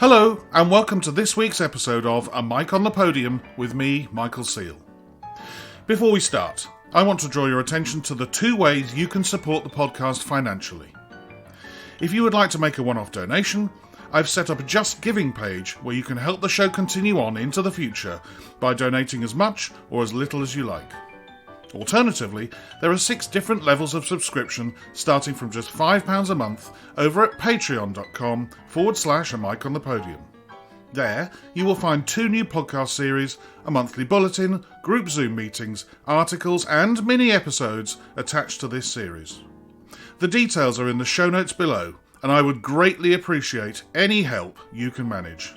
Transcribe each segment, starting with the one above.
Hello, and welcome to this week's episode of A Mic on the Podium with me, Michael Seal. Before we start, I want to draw your attention to the two ways you can support the podcast financially. If you would like to make a one-off donation, I've set up a Just Giving page where you can help the show continue on into the future by donating as much or as little as you like. Alternatively, there are 6 different levels of subscription starting from just £5 a month over at patreon.com/A Mic on the Podium. There, you will find 2 new podcast series, a monthly bulletin, group Zoom meetings, articles and mini-episodes attached to this series. The details are in the show notes below, and I would greatly appreciate any help you can manage.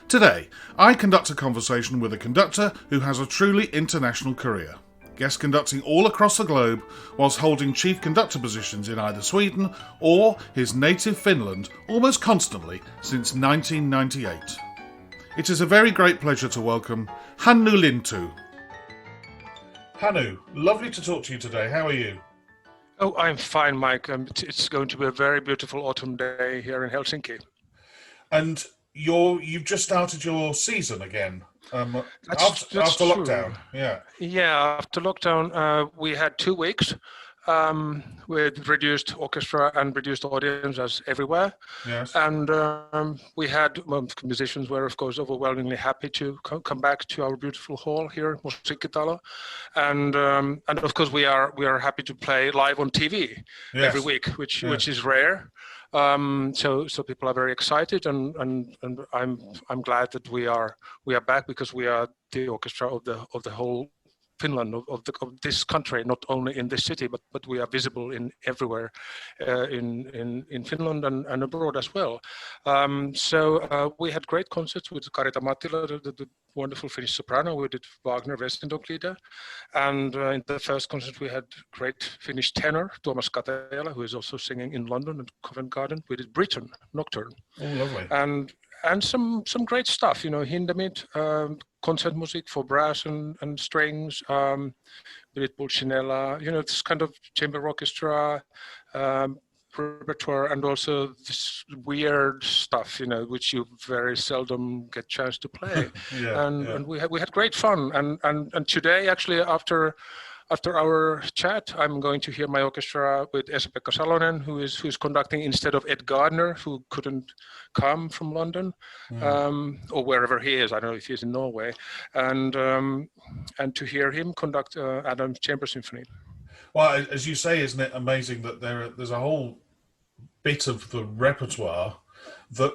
Today, I conduct a conversation with a conductor who has a truly international career, guest conducting all across the globe whilst holding chief conductor positions in either Sweden or his native Finland almost constantly since 1998. It is a very great pleasure to welcome Hannu Lintu. Hannu, lovely to talk to you today. How are you? Oh, I'm fine, Mike. It's going to be a very beautiful autumn day here in Helsinki. And you've just started your season again That's after true. lockdown. Yeah, after lockdown, we had 2 weeks with reduced orchestra and reduced audience as everywhere. Yes. And we had musicians were, of course, overwhelmingly happy to come back to our beautiful hall here, Musiikkitalo, and of course we are happy to play live on TV every week, which is rare. So people are very excited, and I'm glad that we are back, because we are the orchestra of the whole Finland, of this country, not only in this city, but we are visible in everywhere in Finland and abroad as well. So we had great concerts with Karita Mattila, the wonderful Finnish soprano. We did Wagner Westendonk-lieder, and in the first concert we had great Finnish tenor Tuomas Kateela, who is also singing in London at Covent Garden. We did Britain Nocturne. Oh, lovely. And some great stuff, Hindemith, concert music for brass and strings, we did Pulcinella, this kind of chamber orchestra, repertoire, and also this weird stuff, which you very seldom get chance to play. And we had great fun. And today, actually, after our chat, I'm going to hear my orchestra with Esa-Pekka Salonen, who's conducting instead of Ed Gardner, who couldn't come from London or wherever he is. I don't know if he's in Norway, and to hear him conduct Adam's Chamber Symphony. Well, as you say, isn't it amazing that there's a whole bit of the repertoire that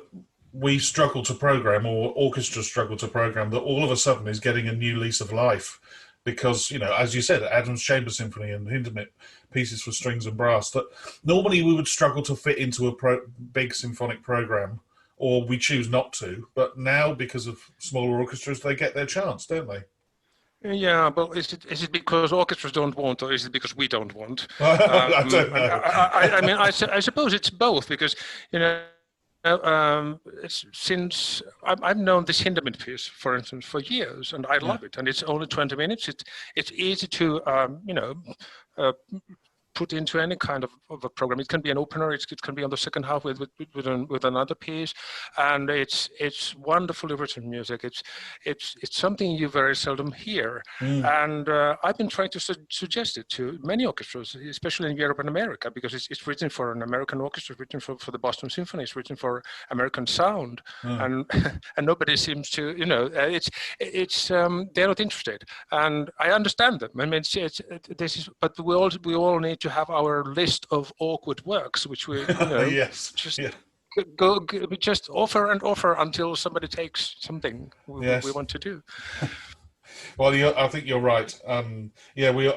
we struggle to program, or orchestras struggle to program, that all of a sudden is getting a new lease of life. Because, as you said, Adam's Chamber Symphony and Hindemith pieces for strings and brass that normally we would struggle to fit into a big symphonic program, or we choose not to. But now, because of smaller orchestras, they get their chance, don't they? Yeah, but is it because orchestras don't want, or is it because we don't want? I don't know. I suppose it's both, because since I've known this Hindemith piece, for instance, for years, and I love it, and it's only 20 minutes. It's easy to put into any kind of a program. It can be an opener. It can be on the second half with another piece, and it's wonderfully written music. It's something you very seldom hear, and I've been trying to suggest it to many orchestras, especially in Europe and America, because it's written for an American orchestra, it's written for the Boston Symphony, it's written for American sound, and nobody seems to, they're not interested, and I understand them. I mean, but we all need to have our list of awkward works, which we just offer and offer until somebody takes something we want to do. Well, I think you're right. We are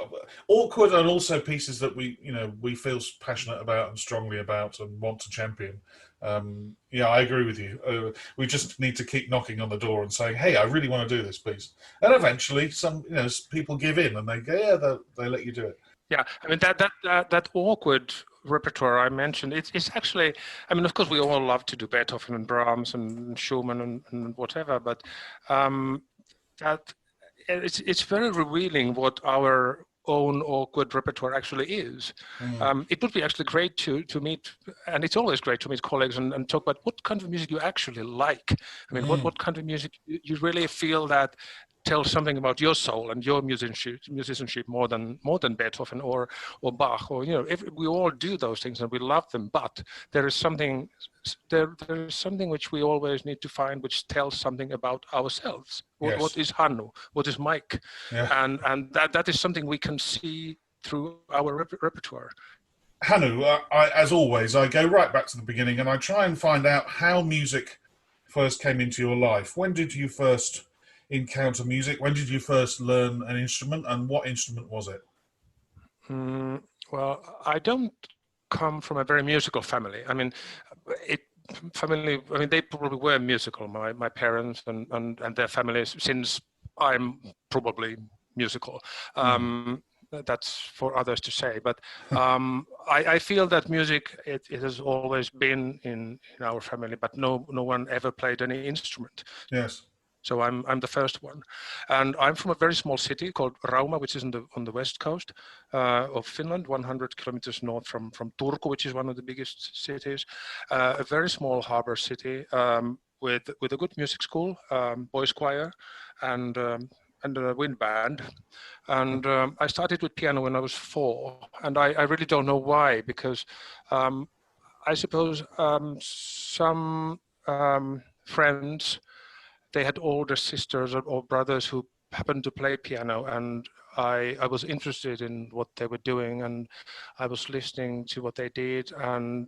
awkward, and also pieces that we feel passionate about and strongly about and want to champion. I agree with you. We just need to keep knocking on the door and saying, "Hey, I really want to do this piece," and eventually, some people give in and they go, they let you do it. Yeah, I mean that awkward repertoire I mentioned, it's actually, I mean, of course we all love to do Beethoven and Brahms and Schumann and whatever, but that it's very revealing what our own awkward repertoire actually is. It would be actually great to meet, and it's always great to meet colleagues and talk about what kind of music you actually like. I mean, what kind of music you really feel that tells something about your soul and your musicianship more than Beethoven or Bach, or we all do those things and we love them, but there is something which we always need to find, which tells something about ourselves. What is Hannu? What is Mike? Yeah. And that is something we can see through our repertoire. Hannu, as always, I go right back to the beginning and I try and find out how music first came into your life. When did you first encounter music? When did you first learn an instrument, and what instrument was it? Well, I don't come from a very musical family. I mean, they probably were musical, my parents and their families, since I'm probably musical. That's for others to say, but I feel that music, it has always been in our family, but no one ever played any instrument. Yes. So I'm the first one, and I'm from a very small city called Rauma, which is on the west coast of Finland, 100 kilometers north from Turku, which is one of the biggest cities. A very small harbor city with a good music school, boys choir, and a wind band. And I started with piano when I was 4, and I really don't know why, because I suppose some friends, they had older sisters or brothers who happened to play piano, and I was interested in what they were doing, and I was listening to what they did. And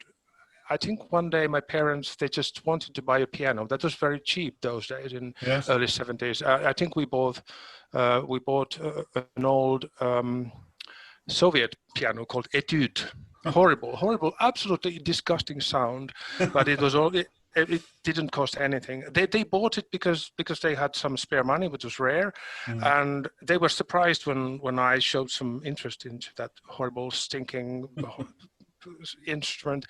I think one day my parents, they just wanted to buy a piano. That was very cheap those days in early 70s. I think we bought an old Soviet piano called Etude. Horrible, absolutely disgusting sound, but it was all. It didn't cost anything. They bought it because they had some spare money, which was rare, and they were surprised when I showed some interest into that horrible, stinking instrument.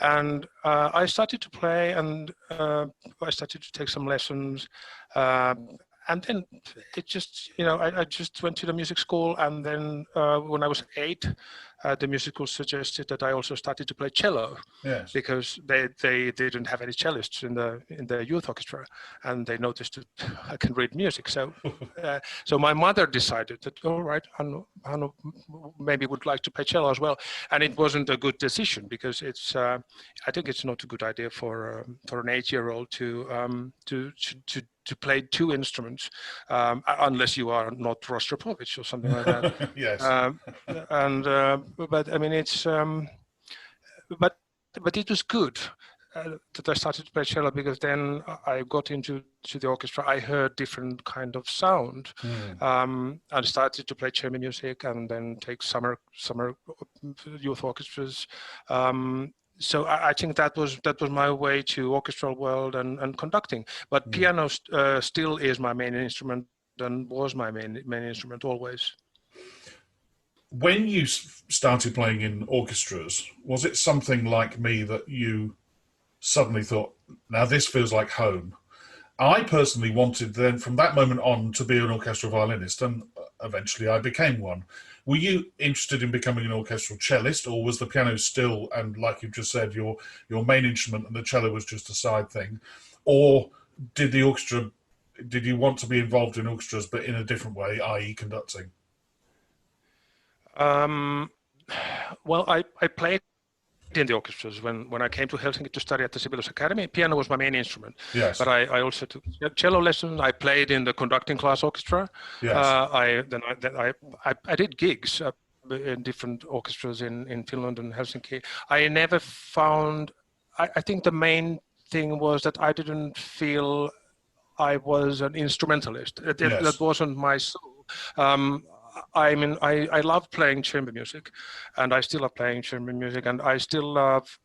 And I started to play, and I started to take some lessons. And then it just, I just went to the music school, and then when I was 8, the music school suggested that I also started to play cello, because they didn't have any cellists in the youth orchestra, and they noticed that I can read music. So so my mother decided that, all right, Hannu maybe would like to play cello as well, and it wasn't a good decision, because it's I think it's not a good idea for an 8-year-old to play 2 instruments, unless you are not Rostropovich or something like that. Yes. But I mean, it's but it was good that I started to play cello, because then I got into the orchestra. I heard different kind of sound. I started to play chamber music, and then take summer youth orchestras. So I think that was my way to orchestral world and conducting. But piano still is my main instrument, and was my main instrument always. When you started playing in orchestras, was it something like me that you suddenly thought, now this feels like home? I personally wanted then, from that moment on, to be an orchestral violinist, and eventually I became one. Were you interested in becoming an orchestral cellist, or was the piano still, and like you just said, your main instrument, and the cello was just a side thing? Or did you want to be involved in orchestras, but in a different way, i.e. conducting? Well, I played in the orchestras when I came to Helsinki to study at the Sibelius Academy. Piano was my main instrument. Yes. But I also took cello lessons. I played in the conducting class orchestra. Yes. I did gigs in different orchestras in Finland and Helsinki. I never found. I think the main thing was that I didn't feel I was an instrumentalist. That wasn't my soul. I mean, I love playing chamber music, and I still love playing chamber music, and I still love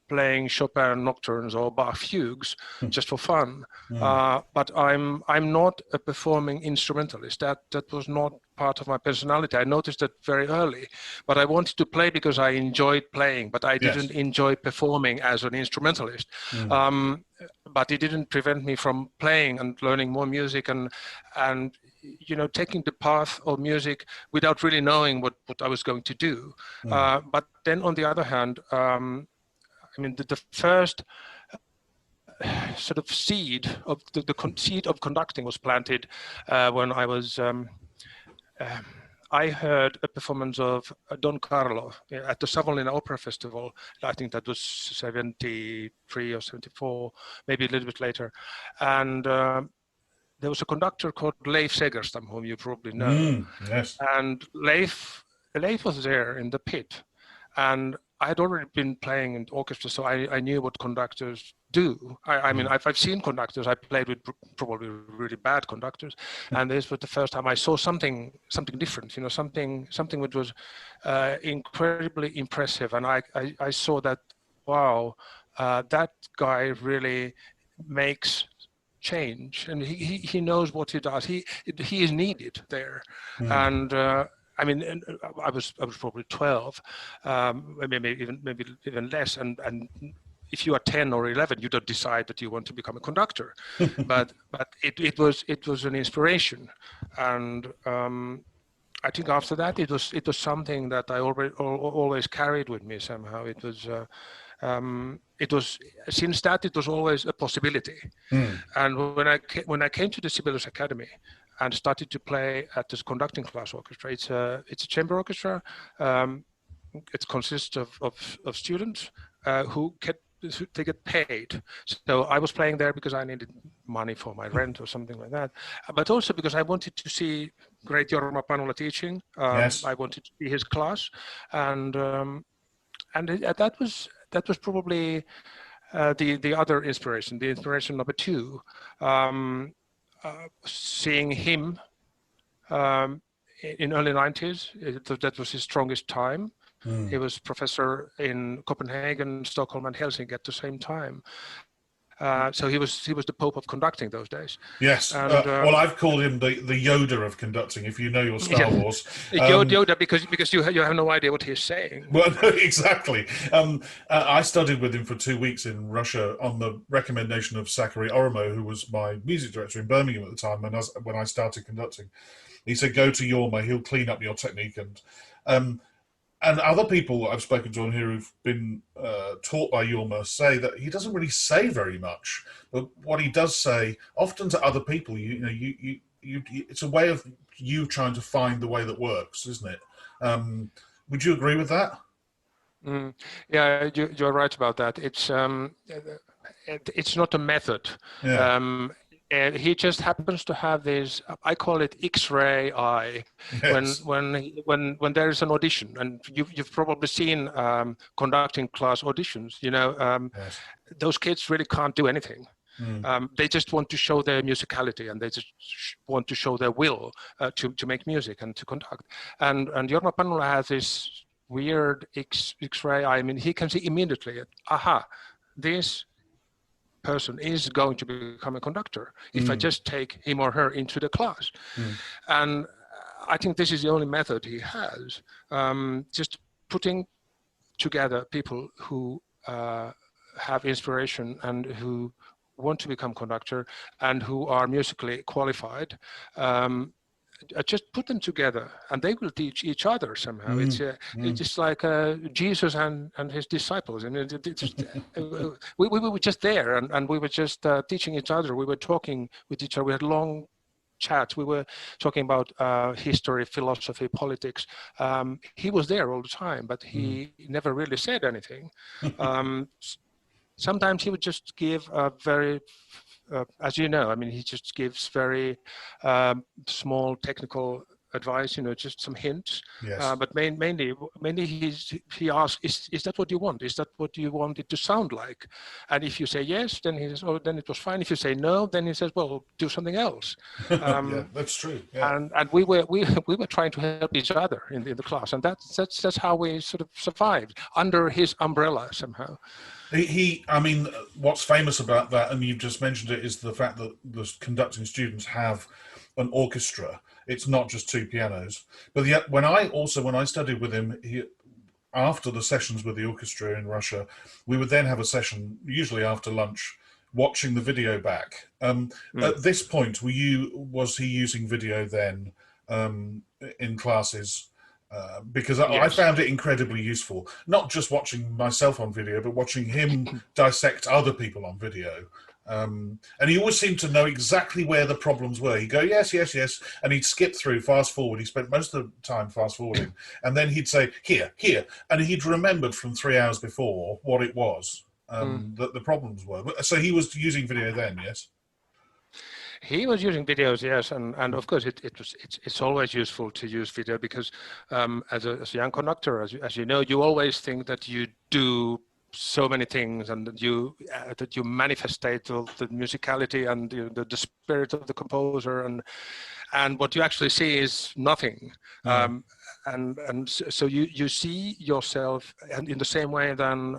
playing Chopin nocturnes or Bach fugues just for fun. But I'm not a performing instrumentalist. That was not part of my personality. I noticed that very early. But I wanted to play because I enjoyed playing, but I didn't enjoy performing as an instrumentalist. But it didn't prevent me from playing and learning more music, and taking the path of music without really knowing what I was going to do. But then on the other hand, the first sort of seed of the seed of conducting was planted when I was. I heard a performance of Don Carlo at the Savonlinna Opera Festival. I think that was 73 or 74, maybe a little bit later. And there was a conductor called Leif Segerstam, whom you probably know. Yes. And Leif was there in the pit. And I had already been playing in orchestra, so I knew what conductors do. I've seen conductors. I played with probably really bad conductors, and this was the first time I saw something different. Something which was incredibly impressive. And I saw that, wow, that guy really makes change, and he knows what he does. He is needed there, and. I was probably 12, maybe even less. And if you are 10 or 11, you don't decide that you want to become a conductor, but it was an inspiration, and I think after that it was something that I always carried with me somehow. It was since that it was always a possibility, and when I came to the Sibelius Academy and started to play at this conducting class orchestra. It's a chamber orchestra. It consists of students who get paid. So I was playing there because I needed money for my rent or something like that, but also because I wanted to see great Jorma Panula teaching. Yes. I wanted to see his class, and that was probably the other inspiration. The inspiration number two. Seeing him in early 90s, that was his strongest time. He was professor in Copenhagen, Stockholm, and Helsinki at the same time. So he was the Pope of conducting those days. Yes. And, well, I've called him the Yoda of conducting. If you know your Star Wars, Yoda, because you have no idea what he's saying. Well, no, exactly. I studied with him for 2 weeks in Russia on the recommendation of Sakari Oromo, who was my music director in Birmingham at the time. When I started conducting, he said, "Go to Jorma; he'll clean up your technique." And other people I've spoken to on here who've been taught by Jorma say that he doesn't really say very much, but what he does say, often to other people, it's a way of you trying to find the way that works, isn't it? Would you agree with that? Yeah, you're right about that. It's not a method. Yeah. He just happens to have this, I call it X-ray eye. Yes. When there is an audition, and you've probably seen conducting class auditions, yes. Those kids really can't do anything. They just want to show their musicality, and they just want to show their will to make music and to conduct. And Jorma Panula has this weird X-ray eye. He can see immediately, aha, this person is going to become a conductor if I just take him or her into the class. And I think this is the only method he has, just putting together people who have inspiration and who want to become conductor and who are musically qualified. Just put them together, and they will teach each other somehow. It's just like Jesus and his disciples. We were just there, and we were just teaching each other. We were talking with each other. We had long chats. We were talking about history, philosophy, politics. He was there all the time, but he never really said anything. Sometimes he would just give a very as you know, he just gives very small technical advice, just some hints. Yes. But mainly he asks, is that what you want? Is that what you want it to sound like? And if you say yes, then he says, oh, then it was fine. If you say no, then he says, well, do something else. Yeah, that's true. Yeah. And we were trying to help each other in the class, and that's how we sort of survived under his umbrella somehow. What's famous about that, and you've just mentioned it, is the fact that the conducting students have an orchestra. It's not just two pianos. But yet, when I studied with him, after the sessions with the orchestra in Russia, we would then have a session, usually after lunch, watching the video back. At this point, was he using video then in classes? Because I Yes. found it incredibly useful, not just watching myself on video, but watching him dissect other people on video. And he always seemed to know exactly where the problems were. He'd go, yes, yes, yes, and he'd skip through, fast forward. He spent most of the time fast forwarding, and then he'd say, here, here, and he'd remembered from 3 hours before what it was that the problems were. So he was using video then, yes? He was using videos, yes, and of course it's always useful to use video because as a young conductor, as you know, you always think that you do so many things and that you manifestate the musicality and the spirit of the composer, and what you actually see is nothing. And so you see yourself, and in the same way than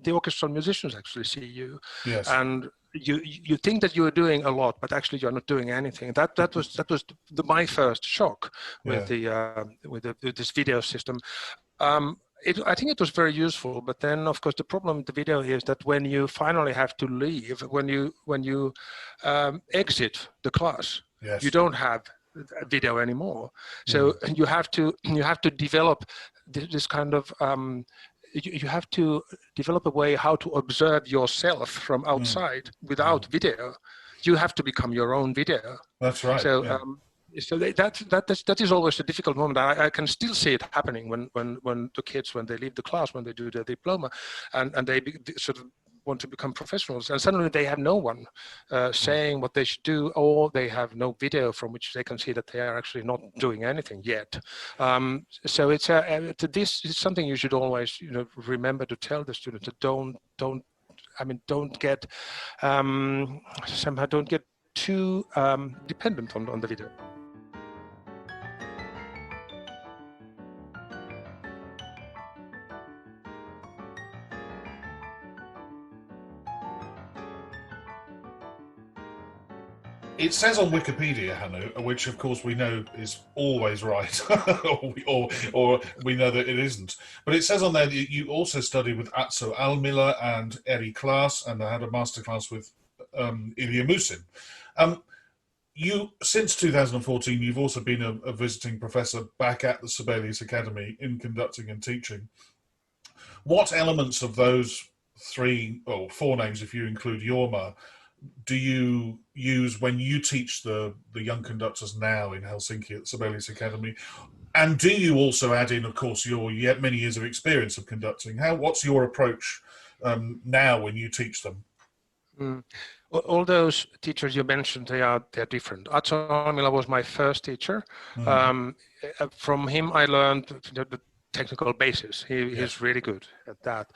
the orchestral musicians actually see you. Yes. And you think that you are doing a lot, but actually you're not doing anything. That was my first shock with this video system. I think it was very useful, but then of course the problem with the video is that when you finally have to leave, when you exit the class, Yes. you don't have video anymore. So you have to develop this kind of you have to develop a way how to observe yourself from outside without video. You have to become your own video. That's right. So so that is always a difficult moment. I can still see it happening when the kids, when they leave the class, when they do their diploma, and they sort of want to become professionals, and suddenly they have no one saying what they should do, or they have no video from which they can see that they are actually not doing anything yet. So it's this is something you should always remember to tell the students that don't get somehow don't get too dependent on the video. It says on Wikipedia, Hannu, which of course we know is always right, or we know that it isn't. But it says on there that you also studied with Atso Almila and Eri Klaas, and I had a masterclass with Ilya Musin. You, since 2014, you've also been a visiting professor back at the Sibelius Academy in conducting and teaching. What elements of those 3 or 4 names, if you include Jorma, do you use when you teach the young conductors now in Helsinki at Sibelius Academy? And do you also add in, of course, your many years of experience of conducting? What's your approach now when you teach them? All those teachers you mentioned, they're different. Atso Almila was my first teacher. From him, I learned the technical basis. He's really good at that.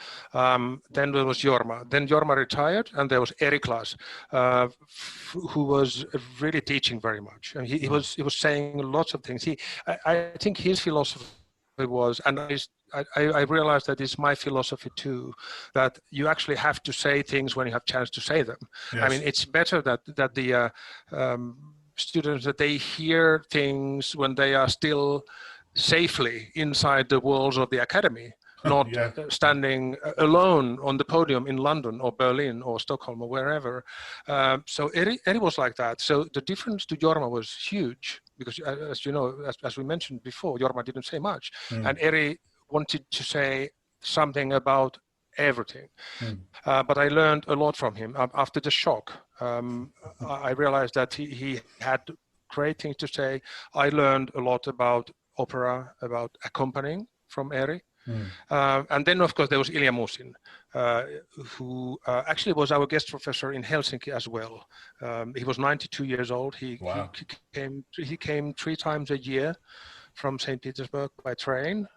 Then there was Jorma. Then Jorma retired, and there was Eri Klaas, who was really teaching very much. And he was saying lots of things. I think his philosophy was, and I realized that it's my philosophy too, that you actually have to say things when you have chance to say them. Yes. I mean, it's better that the students, that they hear things when they are still safely inside the walls of the academy, not standing alone on the podium in London or Berlin or Stockholm or wherever. So Eri was like that. So the difference to Jorma was huge because, as you know, as we mentioned before, Jorma didn't say much, and Eri wanted to say something about everything. But I learned a lot from him. After the shock, I realized that he had great things to say. I learned a lot about opera, about accompanying from Eri. And then, of course, there was Ilya Musin, who actually was our guest professor in Helsinki as well. He was 92 years old. He came 3 times a year from St. Petersburg by train.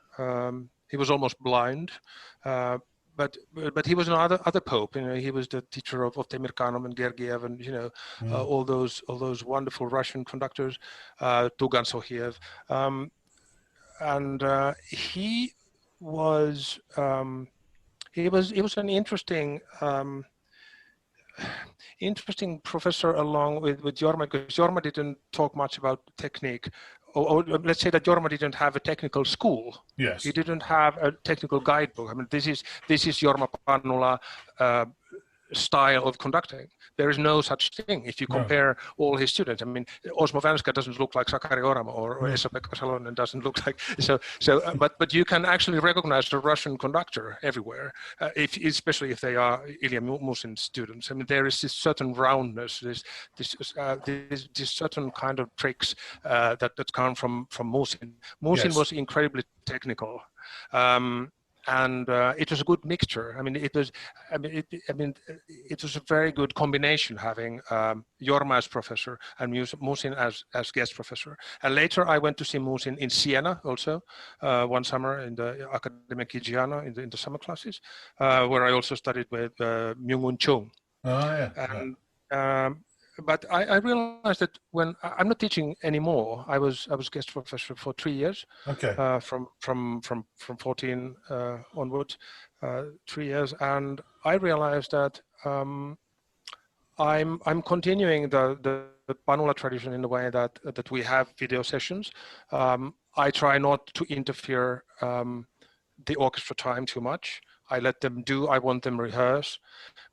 He was almost blind, but he was another pope. He was the teacher of Temirkanov and Gergiev, and all those wonderful Russian conductors, Tugan Sohiev, and he was an interesting professor along with Jorma, because Jorma didn't talk much about technique. Or let's say that Jorma didn't have a technical school. Yes. He didn't have a technical guidebook. I mean, this is Jorma Panula style of conducting. There is no such thing. If you compare all his students, I mean, Osmo Vänskä doesn't look like Sakari Oramo, or Esa-Pekka Salonen doesn't look like but you can actually recognize the Russian conductor everywhere, especially if they are Ilya Musin students. I mean, there is this certain roundness, this certain kind of tricks that come from Musin. Musin was incredibly technical. And it was a good mixture. I mean, it was a very good combination having Jorma as professor and Musin as guest professor. And later, I went to see Musin in Siena also one summer in the Accademia Chigiana in the summer classes, where I also studied with Myung-Un Chung. But I realized that when I'm not teaching anymore, I was guest professor for 3 years. From 14 onwards, 3 years, and I realized that I'm continuing the Panula tradition in the way that we have video sessions. I try not to interfere the orchestra time too much. I let them do, I want them rehearse.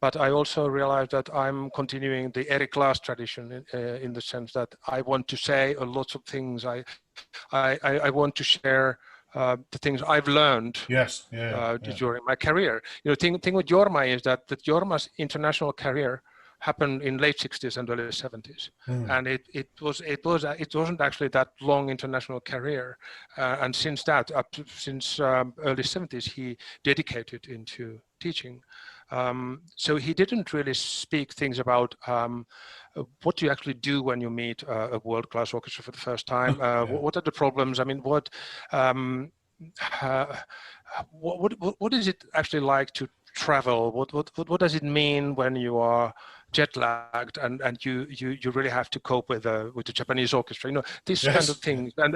But I also realized that I'm continuing the Eric Glass tradition in the sense that I want to say a lot of things. I want to share the things I've learned during my career. You know, thing with Jorma is that Jorma's international career happened in late 60s and early 70s, and it wasn't actually that long international career, and since early 70s he dedicated into teaching. So he didn't really speak things about what do you actually do when you meet a world-class orchestra for the first time. What are the problems? I mean, what is it actually like to travel? What does it mean when you are jet lagged and you really have to cope with the Japanese orchestra? You know, these kind of things, and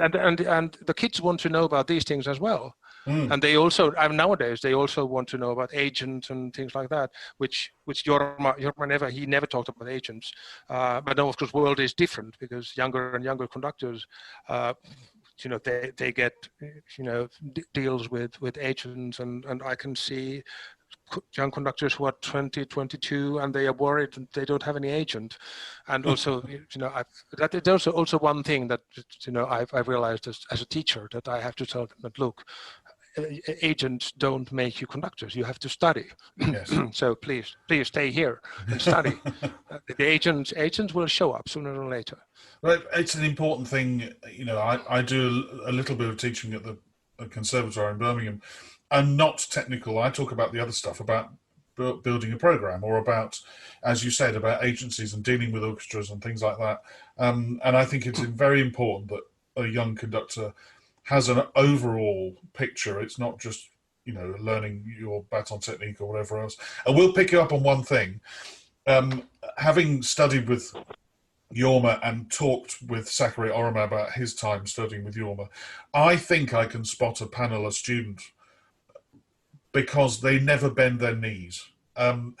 the kids want to know about these things as well. And they also, nowadays, they also want to know about agents and things like that, which Jorma never talked about agents. But now, of course, world is different because younger and younger conductors, you know, they get, you know, deals with agents, and I can see young conductors who are 20, 22, and they are worried and they don't have any agent. And also, you know, that is also one thing that, you know, I've realized as a teacher, that I have to tell them that, look, agents don't make you conductors. You have to study. So please stay here and study. The agents will show up sooner or later. Right, it's an important thing. You know, I do a little bit of teaching at the conservatoire in Birmingham. I'm not technical. I talk about the other stuff, about building a program, or about, as you said, about agencies and dealing with orchestras and things like that. And I think it's very important that a young conductor has an overall picture. It's not just, you know, learning your baton technique or whatever else. And we'll pick you up on one thing. Having studied with Jorma and talked with Sakari Oramo about his time studying with Jorma, I think I can spot a Panula student because they never bend their knees. And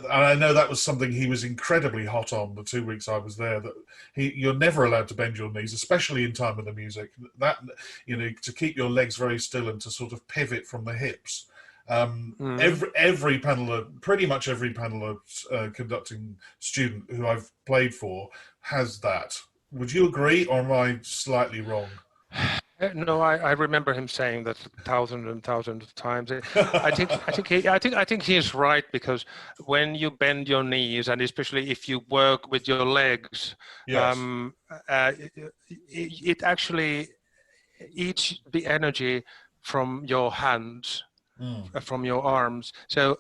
I know that was something he was incredibly hot on the 2 weeks I was there, that you're never allowed to bend your knees, especially in time of the music. That, you know, to keep your legs very still and to sort of pivot from the hips. Every Panula, pretty much every Panula conducting student who I've played for has that. Would you agree, or am I slightly wrong? No, I remember him saying that thousands and thousands of times. I think he is right, because when you bend your knees, and especially if you work with your legs, it actually eats the energy from your hands, from your arms. So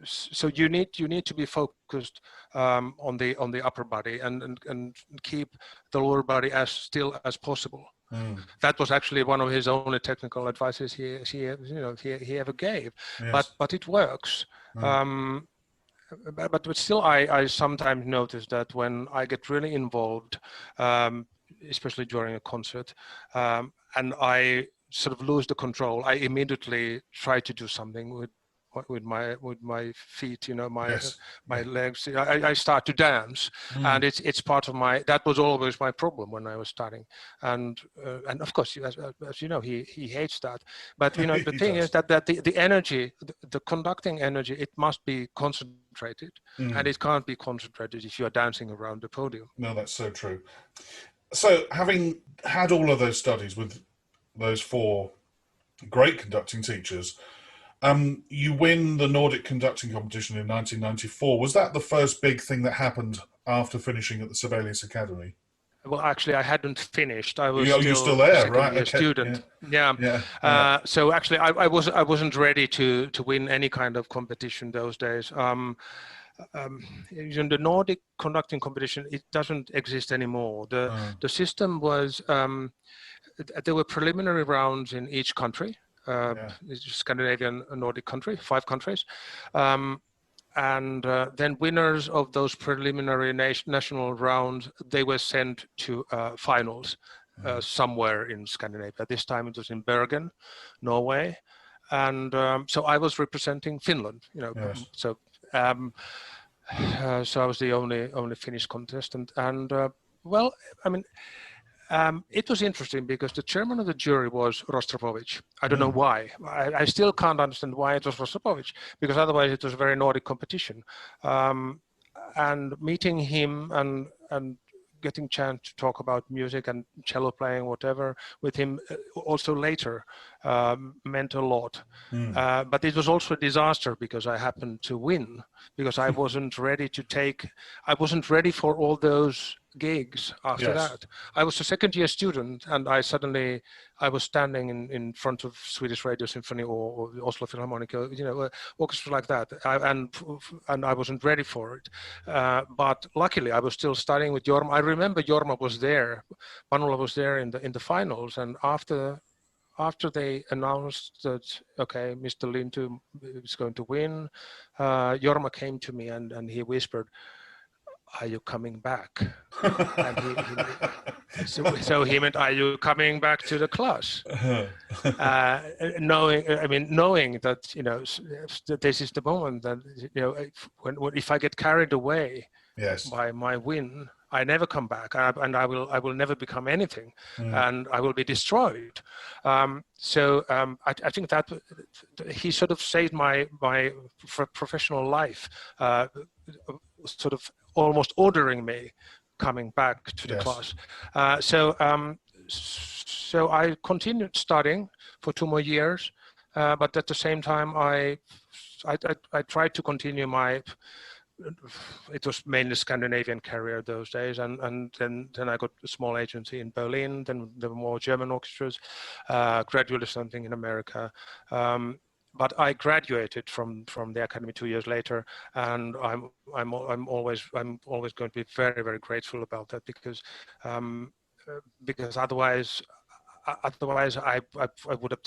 so you need to be focused on the upper body and keep the lower body as still as possible. That was actually one of his only technical advices he ever gave. But it works. But still, I sometimes notice that when I get really involved, especially during a concert, and I sort of lose the control, I immediately try to do something with with my feet, my Yes. my legs. I start to dance, and it's part of my. That was always my problem when I was starting, and of course, as you know, he hates that. But the He thing does. is that the energy, the conducting energy, it must be concentrated, and it can't be concentrated if you are dancing around the podium. No, that's so true. So, having had all of those studies with those four great conducting teachers, you win the Nordic conducting competition in 1994. Was that the first big thing that happened after finishing at the Sibelius Academy? Well, actually, I hadn't finished. I was You're still still a there, second right? year Okay. student. Yeah. Yeah. So actually, I wasn't ready to win any kind of competition those days. In the Nordic conducting competition, it doesn't exist anymore. The system was there were preliminary rounds in each country. Scandinavian, Nordic country, 5 countries. And then winners of those preliminary national rounds, they were sent to finals somewhere in Scandinavia. This time it was in Bergen, Norway, and so I was representing Finland. Yes. So so I was the only Finnish contestant, and well, I mean. It was interesting because the chairman of the jury was Rostropovich. I don't know why. I still can't understand why it was Rostropovich, because otherwise it was a very Nordic competition. And meeting him and getting chance to talk about music and cello playing, whatever, with him also later meant a lot. But it was also a disaster because I happened to win, because I wasn't ready I wasn't ready for all those gigs after that. I was a second year student, and I was standing in front of Swedish Radio Symphony or Oslo Philharmonic, orchestra like that, and I wasn't ready for it. But luckily, I was still studying with Jorma. I remember Jorma was there, Panula was there in the finals, and after they announced that, okay, Mr. Lintu is going to win, Jorma came to me and he whispered, "Are you coming back?" And so he meant, "Are you coming back to the class?" Knowing that that this is the moment that if I get carried away by my win, I never come back, and I will never become anything, and I will be destroyed. I think that he sort of saved my professional life, sort of almost ordering me coming back to the class. So I continued studying for 2 more years, but at the same time I tried to continue it was mainly Scandinavian career those days, and then I got a small agency in Berlin. Then there were more German orchestras, gradually something in America. But I graduated from the academy 2 years later, and I'm always going to be very, very grateful about that, because otherwise I would have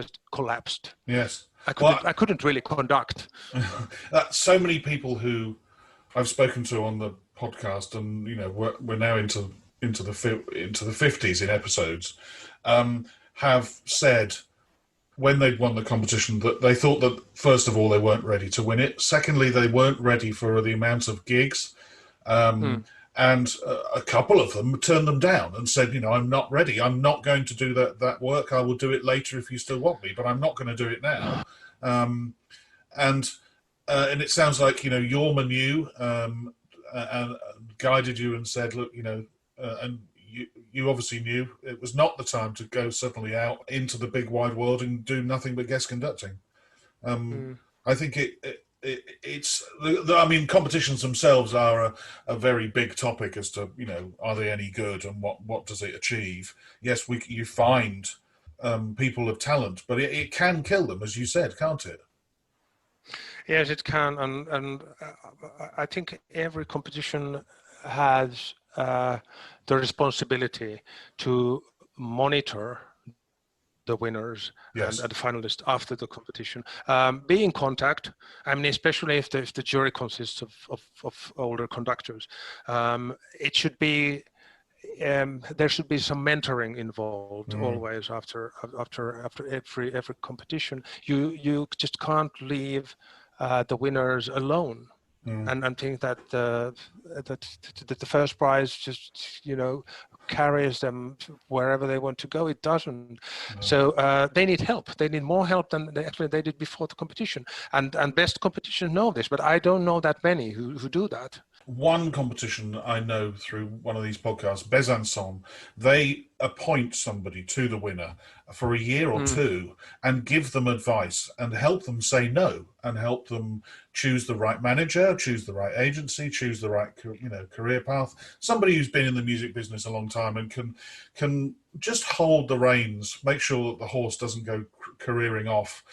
just collapsed. Yes. I couldn't really conduct. So many people who I've spoken to on the podcast, and we're now into the 50s in episodes, have said when they'd won the competition that they thought that, first of all, they weren't ready to win it. Secondly, they weren't ready for the amount of gigs. And a couple of them turned them down and said, I'm not ready. I'm not going to do that work. I will do it later if you still want me, but I'm not going to do it now. And it sounds like, Jorma knew and guided you and said, look, and you obviously knew it was not the time to go suddenly out into the big wide world and do nothing but guest conducting. I think it's competitions themselves are a very big topic as to are they any good and what does it achieve. Yes, you find people of talent, but it can kill them, as you said, can't it? Yes, it can, and I think every competition has the responsibility to monitor the winners and the finalists after the competition. Be in contact. Especially if the jury consists of older conductors. It should be there should be some mentoring involved always after every competition. You just can't leave the winners alone. And think that the first prize just carries them wherever they want to go. It doesn't. So they need help. They need more help than they did before the competition. And best competitions know this, but I don't know that many who do that. One competition I know through one of these podcasts, Besançon, they appoint somebody to the winner for a year or two and give them advice and help them say no and help them choose the right manager, choose the right agency, choose the right career path. Somebody who's been in the music business a long time and can just hold the reins, make sure that the horse doesn't go careering off,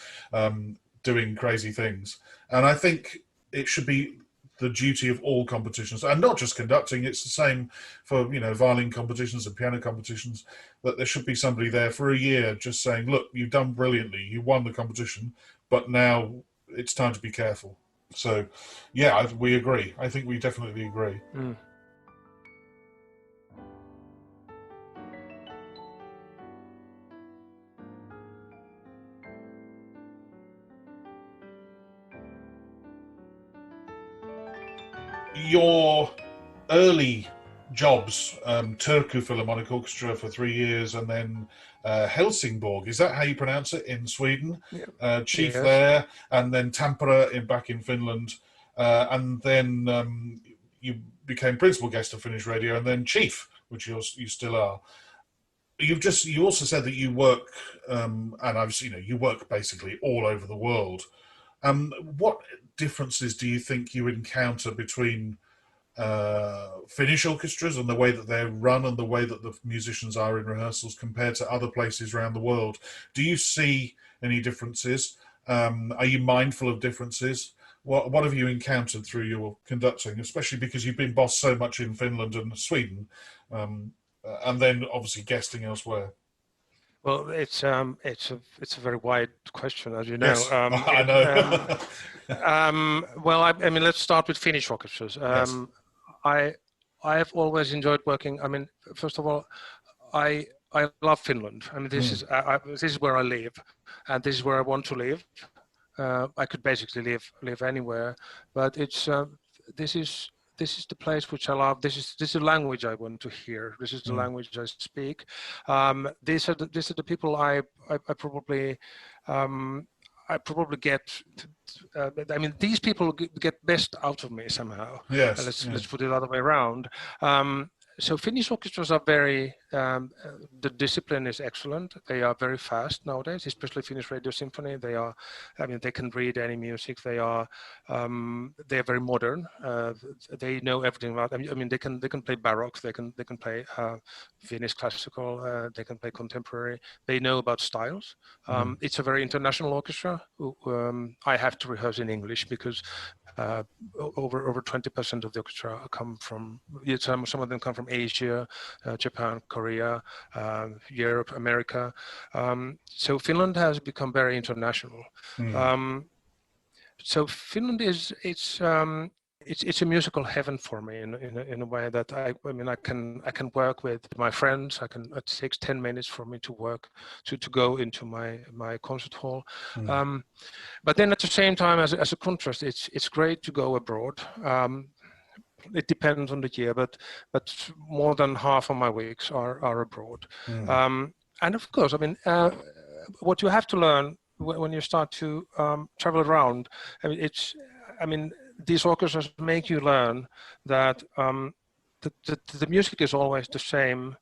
doing crazy things. And I think it should be the duty of all competitions, and not just conducting. It's the same for violin competitions and piano competitions, that there should be somebody there for a year just saying, look, you've done brilliantly, you won the competition, but now it's time to be careful. So yeah, we agree. I think we definitely agree. Your early jobs, Turku Philharmonic Orchestra for 3 years, and then Helsingborg, is that how you pronounce it, in Sweden? Yeah. Chief there, and then Tampere back in Finland, and then you became principal guest of Finnish radio, and then chief, which you still are. You also said that you work, and obviously you work basically all over the world. What differences do you think you encounter between Finnish orchestras and the way that they're run and the way that the musicians are in rehearsals compared to other places around the world? Do you see any differences? Are you mindful of differences? What have you encountered through your conducting, especially because you've been boss so much in Finland and Sweden, and then obviously guesting elsewhere? Well, it's a very wide question, as you know. Yes, I know. Well, I mean, let's start with Finnish orchestras. Yes. I have always enjoyed working. I mean, first of all, I love Finland. I mean, this is where I live, and this is where I want to live. I could basically live anywhere, but it's this is the place which I love. This is the language I want to hear. This is the language I speak. These are the people I probably get. I mean, these people get best out of me somehow. Yes. Let's put it the other way around. So Finnish orchestras are very, the discipline is excellent. They are very fast nowadays, especially Finnish Radio Symphony. They are, I mean, they can read any music. They are very modern. They know everything about. I mean, they can play Baroque. They can play Finnish classical. They can play contemporary. They know about styles. It's a very international orchestra. I have to rehearse in English because over 20% of the orchestra come from, some of them come from Asia, Japan, Korea, Europe, America. So Finland has become very international. So Finland it's a musical heaven for me in a way that I mean I can work with my friends. It takes 10 minutes for me to work to go into my concert hall. But then at the same time, as a contrast, it's great to go abroad. It depends on the year, but more than half of my weeks are abroad. And of course, I mean, what you have to learn when you start to travel around, I mean, these orchestras make you learn that the music is always the same,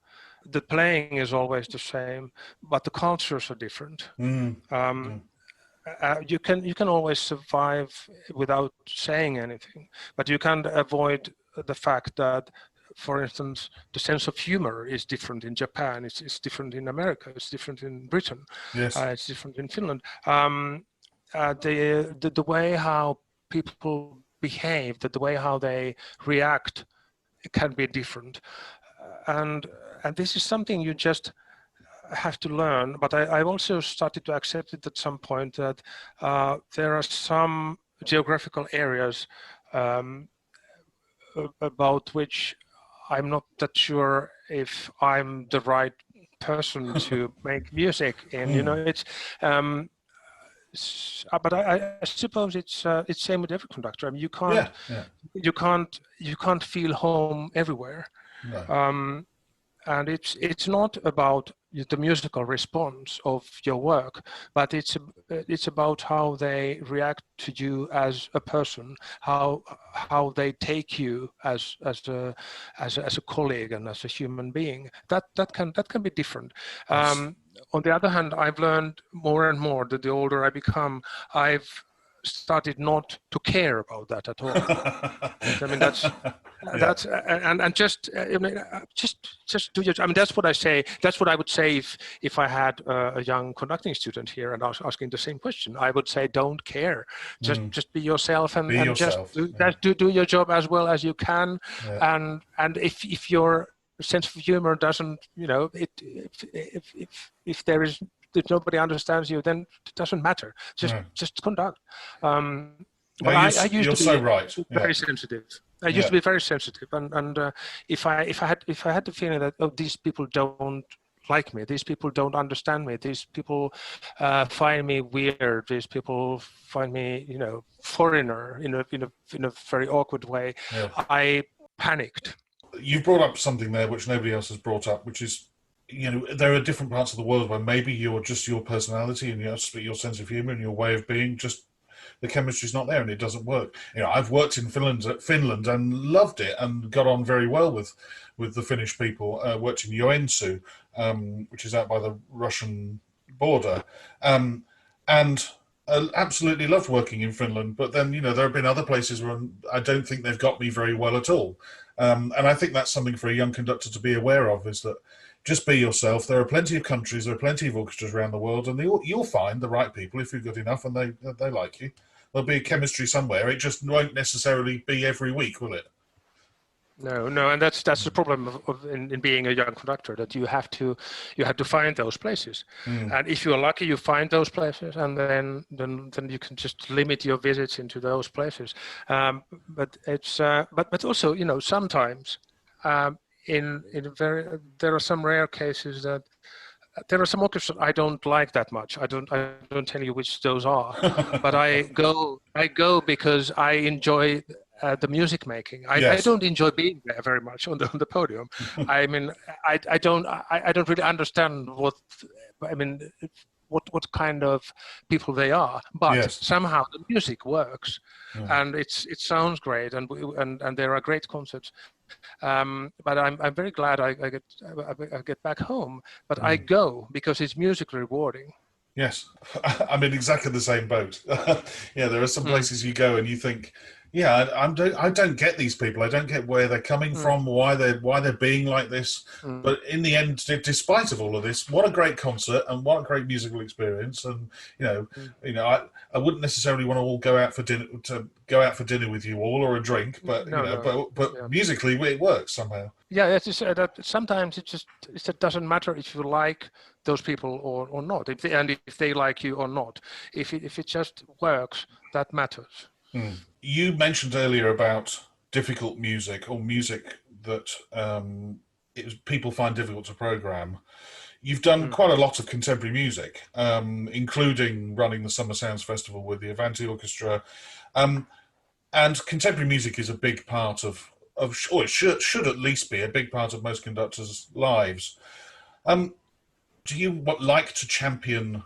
the playing is always the same, but the cultures are different. You can always survive without saying anything, but you can't avoid the fact that, for instance, the sense of humor is different in Japan. It's different in America. It's different in Britain. Yes. It's different in Finland. The way how people behave, the way how they react, it can be different, and this is something you just have to learn. But I also started to accept it at some point that there are some geographical areas about which I'm not that sure if I'm the right person to make music in. You know, it's. But I suppose it's same with every conductor. I mean, you can't feel home everywhere. No. And it's not about the musical response of your work, but it's about how they react to you as a person, how they take you as a colleague and as a human being. That can be different. On the other hand, I've learned more and more that the older I become, I've started not to care about that at all. I mean, that's and just just do your. I mean, that's what I say. That's what I would say if I had a young conducting student here and I was asking the same question. I would say, don't care. Just be yourself and just do your job as well as you can. Yeah. And if your sense of humor doesn't, you know, if there is. If nobody understands you, then it doesn't matter. Just conduct. But I used to be very sensitive. I used to be very sensitive, and if I had the feeling that these people don't like me, these people don't understand me, these people find me weird, these people find me, you know, foreigner in a very awkward way, I panicked. You've brought up something there which nobody else has brought up, which is, you know, there are different parts of the world where maybe you're just your personality and your sense of humor and your way of being, just the chemistry's not there and it doesn't work. You know, I've worked in Finland and loved it and got on very well with the Finnish people. Worked in Joensuu, which is out by the Russian border, and absolutely loved working in Finland. But then, you know, there have been other places where I don't think they've got me very well at all. And I think that's something for a young conductor to be aware of, is that just be yourself. There are plenty of countries, there are plenty of orchestras around the world, and you'll find the right people if you're good enough and they like you. There'll be a chemistry somewhere. It just won't necessarily be every week, will it? No, and that's the problem in being a young conductor, that you have to find those places, and if you're lucky, you find those places, and then you can just limit your visits into those places. But it's but also, you know, sometimes there are some rare cases that there are some orchestras I don't like that much. I don't tell you which those are, but I go because I enjoy the music making. I don't enjoy being there very much on the podium. I mean, I don't really understand what kind of people they are, but somehow the music works, and it sounds great, and there are great concerts. But I'm very glad I get back home. But I go because it's musically rewarding. Yes, I'm in exactly the same boat. Yeah, there are some places you go and you think, yeah, I don't get these people. I don't get where they're coming from, why they're being like this. But in the end, despite of all of this, what a great concert and what a great musical experience. And you know, I wouldn't necessarily want to all go out for dinner with you all or a drink, but but musically it works somehow. Yeah, it's just, that sometimes it doesn't matter if you like those people or not, if they like you or not. If it just works, that matters. You mentioned earlier about difficult music or music that people find difficult to program. You've done quite a lot of contemporary music, including running the Summer Sounds Festival with the Avanti Orchestra. And contemporary music is a big part of or it should at least be a big part of most conductors' lives. Do you like to champion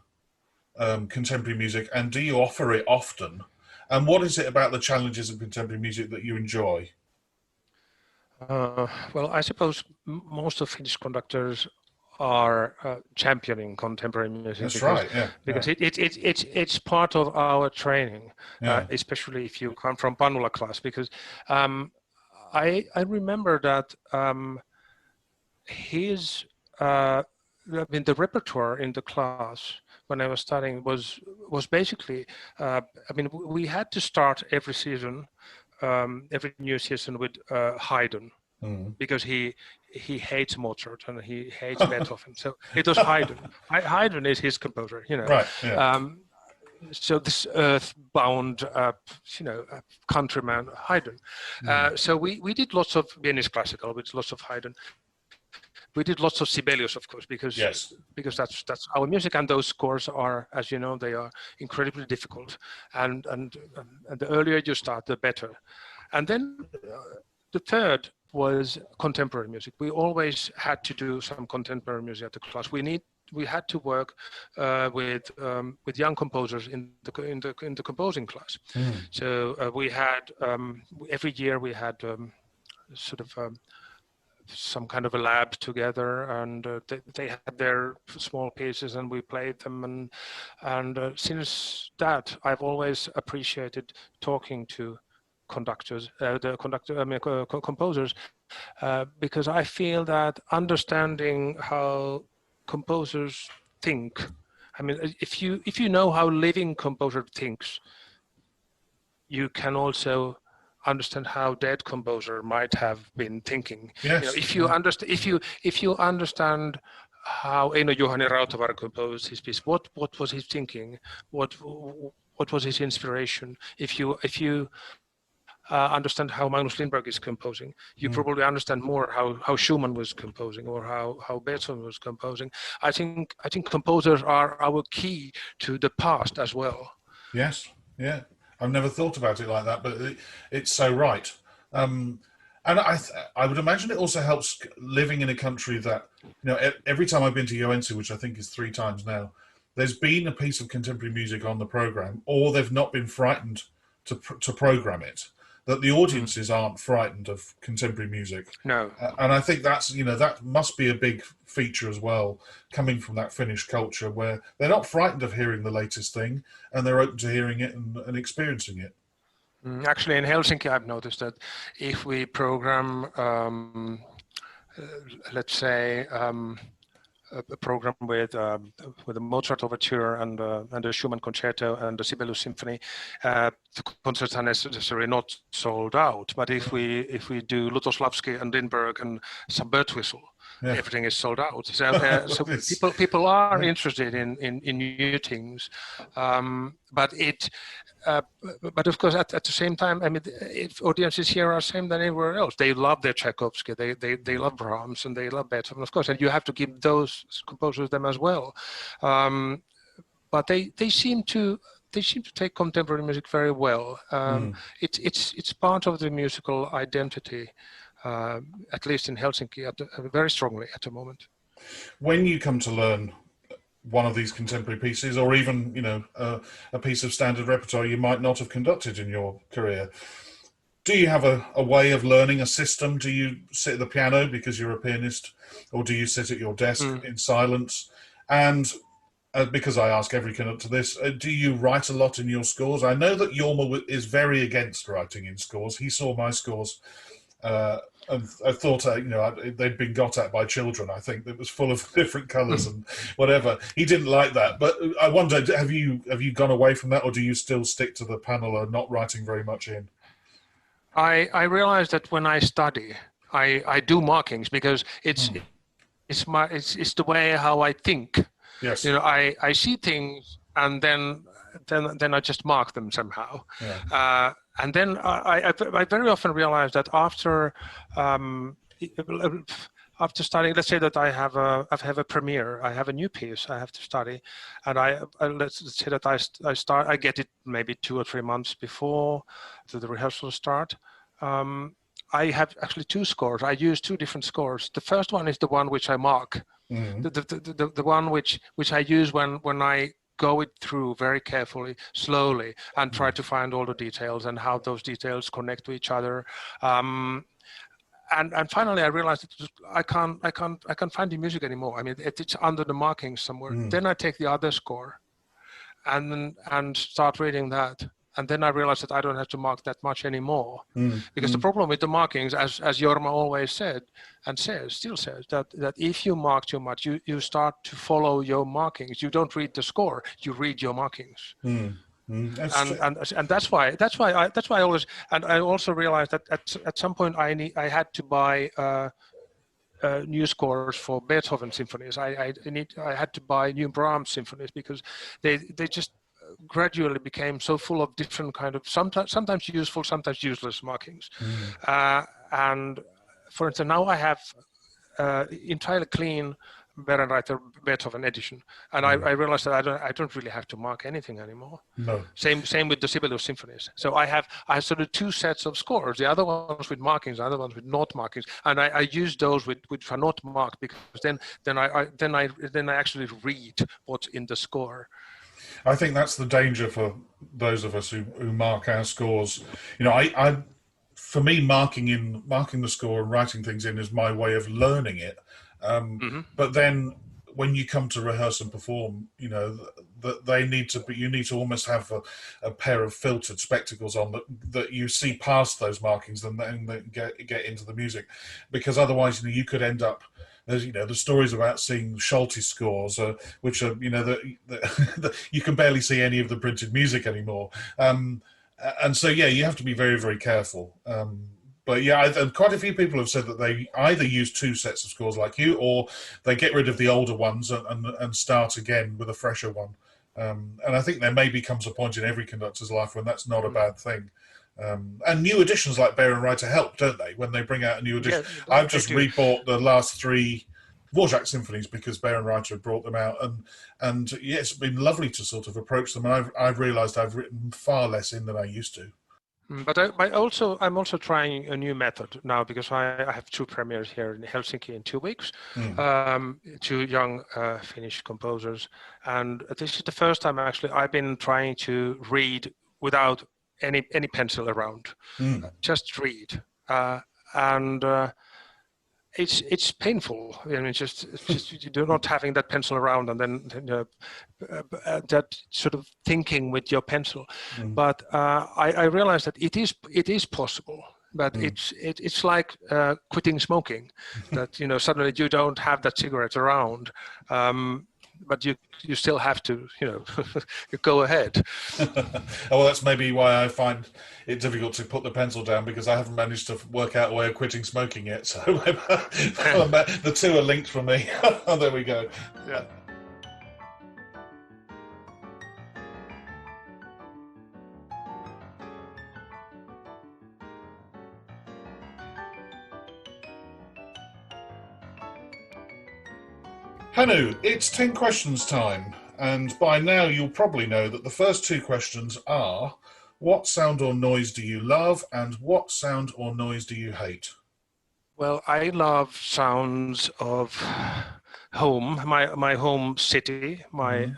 contemporary music, and do you offer it often? And what is it about the challenges of contemporary music that you enjoy? Well, I suppose most of Finnish conductors are championing contemporary music. That's right, yeah. Because it's part of our training, especially if you come from Panula class. Because I remember that the repertoire in the class when I was studying was basically, we had to start every season, every new season with Haydn, because he hates Mozart and he hates Beethoven. So it was Haydn. Haydn is his composer, you know. Right. Yeah. so this earthbound, countryman Haydn. So we did lots of Viennese classical, with lots of Haydn. We did lots of Sibelius, of course, because that's our music, and those scores are, as you know, they are incredibly difficult. And the earlier you start, the better. And then the third was contemporary music. We always had to do some contemporary music at the class. We had to work with young composers in the composing class. So we had every year we had some kind of a lab together, and they had their small pieces, and we played them. And since that, I've always appreciated talking to composers, because I feel that understanding how composers think. I mean, if you know how living composer thinks, you can also understand how dead composer might have been thinking. Yes. If you understand how Eino Juhani Rautavaara composed his piece, what was he thinking? What was his inspiration? If you understand how Magnus Lindberg is composing, you probably understand more how Schumann was composing, or how Beethoven was composing. I think composers are our key to the past as well. Yes, yeah. I've never thought about it like that, but it's so right. And I would imagine it also helps living in a country that, every time I've been to Joensuu, which I think is 3 times now, there's been a piece of contemporary music on the program, or they've not been frightened to program it. That the audiences aren't frightened of contemporary music. No. And I think that's, that must be a big feature as well, coming from that Finnish culture where they're not frightened of hearing the latest thing, and they're open to hearing it and experiencing it. Actually, in Helsinki, I've noticed that if we program, let's say, a program with a Mozart overture and a Schumann concerto and a Sibelius symphony, the concerts are necessarily not sold out. But if we do Lutoslavski and Lindbergh and some bird whistle, everything is sold out. So people are interested in new things, but of course at the same time, I mean, if audiences here are the same than anywhere else, they love their Tchaikovsky, they love Brahms, and they love Beethoven, of course, and you have to give those composers them as well. But they seem to take contemporary music very well. It's part of the musical identity. At least in Helsinki, very strongly at the moment. When you come to learn one of these contemporary pieces, or even a piece of standard repertoire you might not have conducted in your career, do you have a way of learning, a system? Do you sit at the piano because you're a pianist, or do you sit at your desk in silence? And because I ask every conductor this, do you write a lot in your scores? I know that Jorma is very against writing in scores. He saw my scores. And I thought, they'd been got at by children. I think that was full of different colours and whatever. He didn't like that. But I wonder, have you gone away from that, or do you still stick to the Panula, not writing very much in? I realized that when I study, I do markings because it's the way how I think. Yes. I see things, and then I just mark them somehow. Yeah. And then I very often realize that after studying, let's say that I have a premiere, I have a new piece I have to study, and let's say that I get it maybe 2 or 3 months before the rehearsals start. I have actually 2 scores. I use 2 different scores. The first one is the one which I mark, the one which I use when I go it through very carefully, slowly, and try to find all the details and how those details connect to each other. And finally, I realized that I can't find the music anymore. I mean, it's under the markings somewhere. Then I take the other score, and start reading that. And then I realized that I don't have to mark that much anymore, because the problem with the markings, as Jorma always said and still says, that if you mark too much, you start to follow your markings. You don't read the score; you read your markings. And that's why I always, and I also realized that at some point I had to buy new scores for Beethoven symphonies. I had to buy new Brahms symphonies because they just gradually became so full of different kind of sometimes useful, sometimes useless markings. And for instance, now I have entirely clean Berenreiter Beethoven edition, and I realized that I don't really have to mark anything anymore. No. Same with the Sibelius symphonies. So I have sort of two sets of scores: the other ones with markings, the other ones with not markings, and I use those which are not marked, because then I actually read what's in the score. I think that's the danger for those of us who mark our scores. You know, I for me, marking the score and writing things in is my way of learning it. But then when you come to rehearse and perform, you know, that you need to almost have a pair of filtered spectacles on that you see past those markings and then get into the music, because otherwise, you know, you could end up. There's, you know, the stories about seeing Schulte scores, which are, you know, you can barely see any of the printed music anymore. And so, yeah, you have to be very, very careful. But yeah, quite a few people have said that they either use two sets of scores like you, or they get rid of the older ones and start again with a fresher one. And I think there maybe comes a point in every conductor's life when that's not a bad thing. And new editions like Berenreiter help, don't they? When they bring out a new edition. Yeah, I've just rebought the last 3 Dvorak symphonies because Berenreiter had brought them out, and yeah, it's been lovely to sort of approach them. And I've realised I've written far less in than I used to. But I'm also trying a new method now, because I have 2 premieres here in Helsinki in 2 weeks, 2 young Finnish composers, and this is the first time actually I've been trying to read without any pencil around, just read, and it's painful. I mean, just you're not having that pencil around, and then that sort of thinking with your pencil. But I realized that it is possible. But it's like quitting smoking. That, you know, suddenly you don't have that cigarette around. But you still have to, you know, go ahead. Well, that's maybe why I find it difficult to put the pencil down, because I haven't managed to work out a way of quitting smoking yet. So the two are linked for me. There we go. Yeah. Hannu, it's 10 questions time, and by now you'll probably know that the first 2 questions are: what sound or noise do you love, and what sound or noise do you hate? Well, I love sounds of home, my home city, my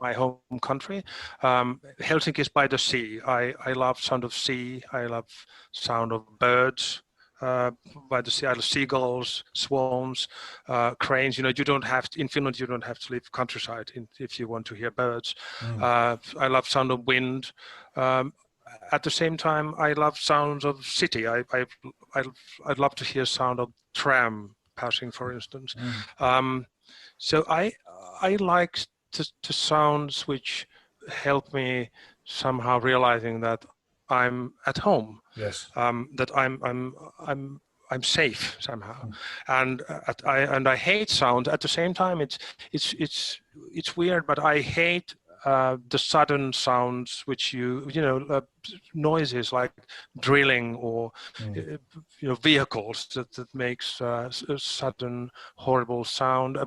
home country. Helsinki is by the sea. I love sound of sea. I love sound of birds. By the sea, I love seagulls, swans, cranes. You know, in Finland you don't have to leave countryside if you want to hear birds. I love sound of wind. At the same time, I love sounds of city. I'd love to hear sound of tram passing, for instance. So I like the sounds which help me somehow realizing that I'm at home. Yes. That I'm safe somehow, and I hate sound. At the same time, it's weird, but I hate the sudden sounds which noises like drilling or vehicles that makes a sudden horrible sound,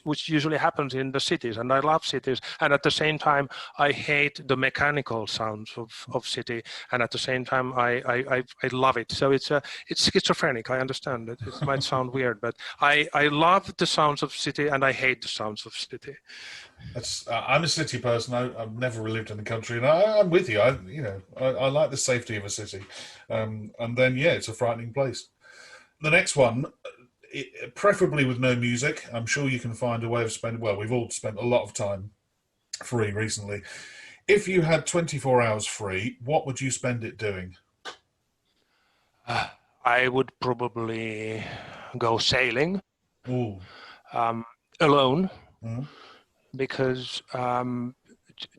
which usually happens in the cities, and I love cities, and at the same time I hate the mechanical sounds of city, and at the same time I love it. So it's schizophrenic. I understand it might sound weird, but I love the sounds of city and I hate the sounds of city. I'm a city person. I've never lived in the country, and I'm with you. I like the safety of a city, and then it's a frightening place. The next one, preferably with no music. I'm sure you can find a way of spending. Well, we've all spent a lot of time free recently. If you had 24 hours free, what would you spend it doing? I would probably go sailing. Ooh. Alone. Because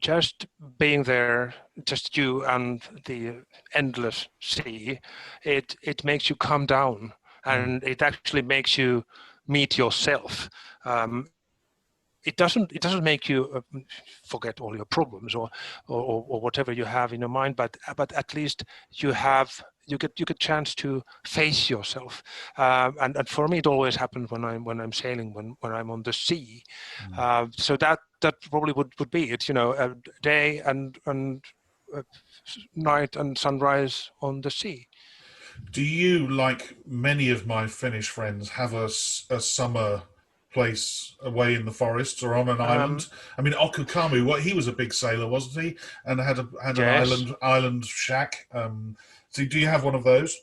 just being there, just you and the endless sea, it makes you calm down, and it actually makes you meet yourself. it doesn't make you forget all your problems or whatever you have in your mind, but at least you get chance to face yourself, and for me it always happens when I'm sailing, when I'm on the sea. So that probably would be it, day and night and sunrise on the sea. Do you, like many of my Finnish friends, have a summer place away in the forests or on an island? I mean, Okukamu, he was a big sailor, wasn't he? And had an island shack. So do you have one of those?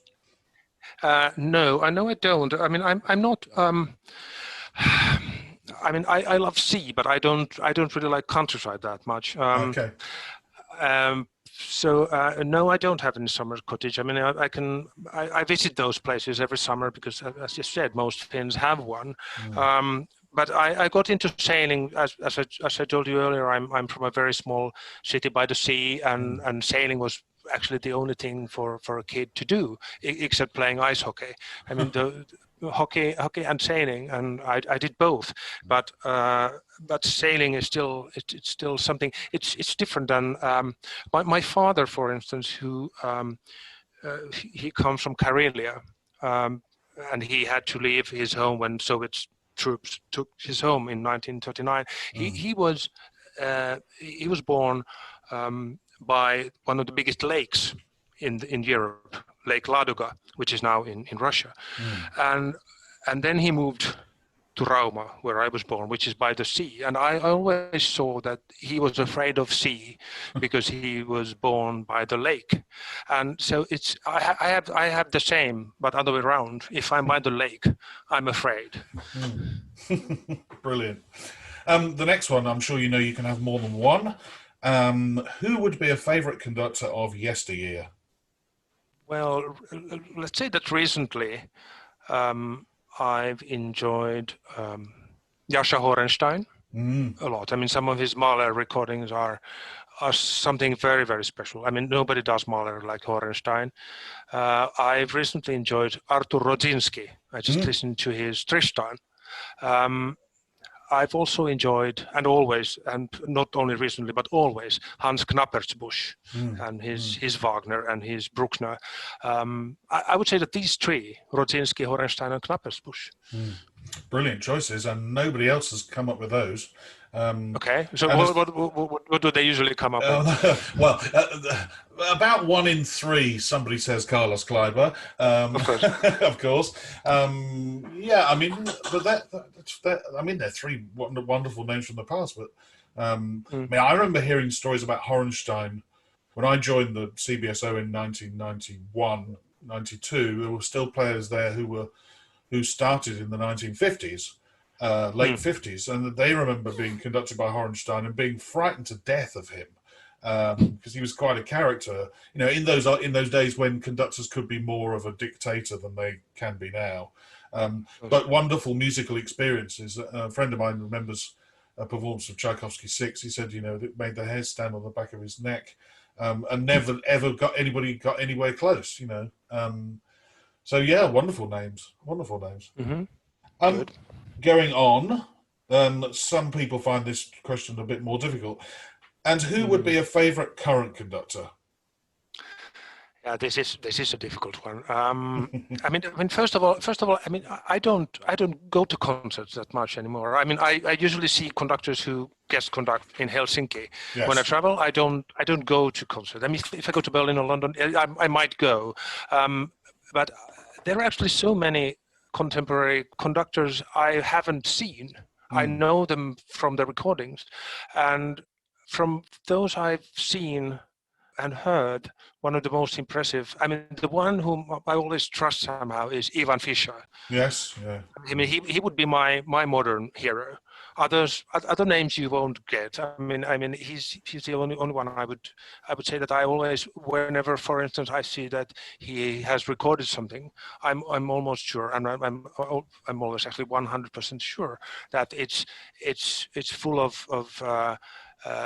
No, I don't. I mean, I'm not. I mean, I love sea, but I don't really like countryside that much. Okay. So no, I don't have any summer cottage. I mean, I visit those places every summer because, as you said, most Finns have one. But I got into sailing as I told you earlier. I'm from a very small city by the sea, and sailing was actually the only thing for a kid to do, except playing ice hockey. I mean, the hockey and sailing, and I did both. But sailing is still something. It's different than my father, for instance, who he comes from Karelia, and he had to leave his home when Soviet troops took his home in 1939. He was born by one of the biggest lakes in Europe, Lake Ladoga, which is now in Russia, and then he moved to Rauma, where I was born, which is by the sea. And I always saw that he was afraid of sea because he was born by the lake. And so I have the same, but other way around. If I'm by the lake, I'm afraid. Brilliant. The next one, I'm sure you can have more than one. Who would be a favourite conductor of Yesteryear? Well, let's say that recently I've enjoyed Jascha Horenstein a lot. I mean, some of his Mahler recordings are something very, very special. I mean, nobody does Mahler like Horenstein. I've recently enjoyed Artur Rodzinski. I just listened to his Tristan. I've also enjoyed, and always, and not only recently, but always, Hans Knappertsbusch and his Wagner and his Bruckner. I would say that these three, Rodzinski, Horenstein, and Knappertsbusch. Brilliant choices, and nobody else has come up with those. Okay, so what do they usually come up with? Well, about 1 in 3, somebody says Carlos Kleiber. Of course. Of course. Yeah, I mean, but they're three wonderful names from the past. But I mean, I remember hearing stories about Horenstein when I joined the CBSO in 1991, 92. There were still players there who started in the 1950s. Late 50s, and they remember being conducted by Horenstein and being frightened to death of him because he was quite a character. In those days when conductors could be more of a dictator than they can be now. But wonderful musical experiences. A friend of mine remembers a performance of Tchaikovsky 6. He said, it made the hairs stand on the back of his neck, and never ever got anywhere close. So yeah, wonderful names. Good. Going on, some people find this question a bit more difficult. And who would be a favourite current conductor? Yeah, this is a difficult one. I mean, first of all, I mean, I don't go to concerts that much anymore. I mean, I usually see conductors who guest conduct in Helsinki. Yes. When I travel, I don't go to concerts. I mean, if I go to Berlin or London, I might go, but there are actually so many contemporary conductors I haven't seen. I know them from the recordings, and from those I've seen and heard, one of the most impressive, I mean, the one whom I always trust somehow is Ivan Fischer. Yes, yeah. I mean, he would be my modern hero. Other names you won't get. I mean, he's the only one I would say that I always, whenever, for instance, I see that he has recorded something, I'm almost sure, and I'm always actually 100% sure that it's full of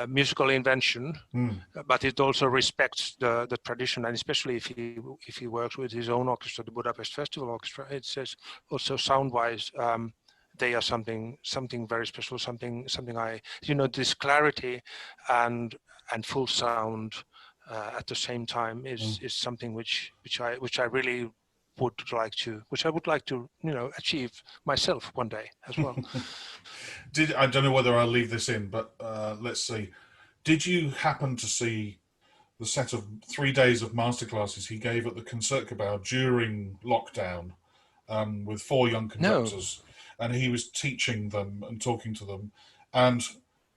musical invention, but it also respects the tradition, and especially if he works with his own orchestra, the Budapest Festival Orchestra, it's also sound-wise they are something very special, something I, this clarity and full sound at the same time is something which I really would like to achieve myself one day as well. I don't know whether I'll leave this in, but let's see. Did you happen to see the set of 3 days of masterclasses he gave at the Concertgebouw during lockdown with 4 young conductors? No. And he was teaching them and talking to them. And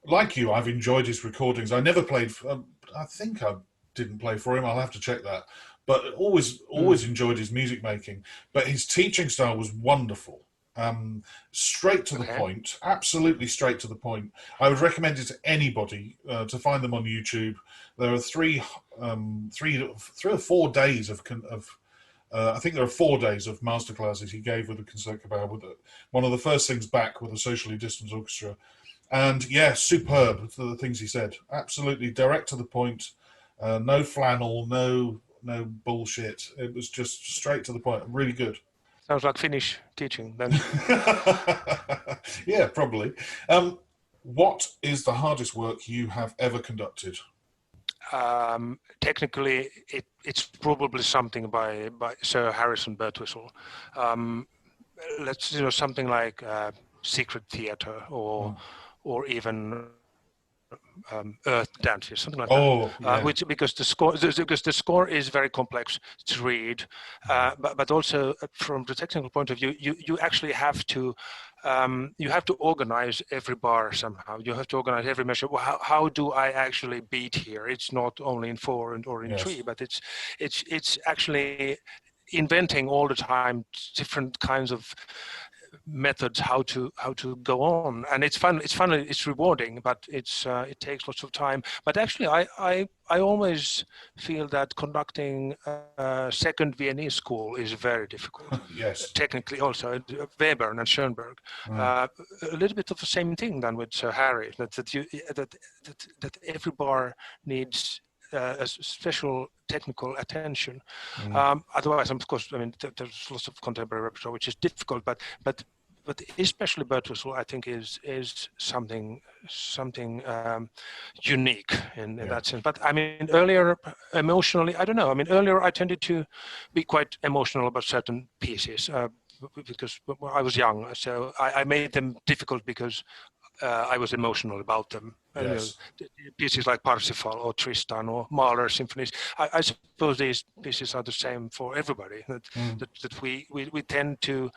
like you, I've enjoyed his recordings. I never played, I think I didn't play for him. I'll have to check that. But always enjoyed his music making. But his teaching style was wonderful. Straight to the point, absolutely straight to the point. I would recommend it to anybody to find them on YouTube. There are 3 or 4 days of I think there are 4 days of masterclasses he gave with the Concertgebouw, with one of the first things back with a socially distanced orchestra. And yeah, superb, the things he said. Absolutely direct to the point, no flannel, no bullshit. It was just straight to the point, really good. Sounds like Finnish teaching then. Yeah, probably. What is the hardest work you have ever conducted? Technically, it's probably something by Sir Harrison Birtwistle. Something like Secret Theatre or even Earth Dances, something like that. Yeah. Because the score is very complex to read, but also from the technical point of view, you actually have to organize every bar somehow. You have to organize every measure. Well, how do I actually beat here? It's not only in 4 or in 3, but it's actually inventing all the time different kinds of methods how to go on, and it's fun, it's rewarding, but it takes lots of time. But actually I always feel that conducting second Viennese school is very difficult. Yes, technically also Webern and Schoenberg. A little bit of the same thing than with Sir Harry, that every bar needs a special technical attention. Otherwise, of course, I mean, there's lots of contemporary repertoire which is difficult, but especially Birtwistle, I think, is something unique in that sense. But I mean, earlier, emotionally, I don't know. I mean, earlier I tended to be quite emotional about certain pieces because I was young, so I made them difficult because I was emotional about them. Yes. Pieces like Parsifal or Tristan or Mahler symphonies. I suppose these pieces are the same for everybody. That we tend to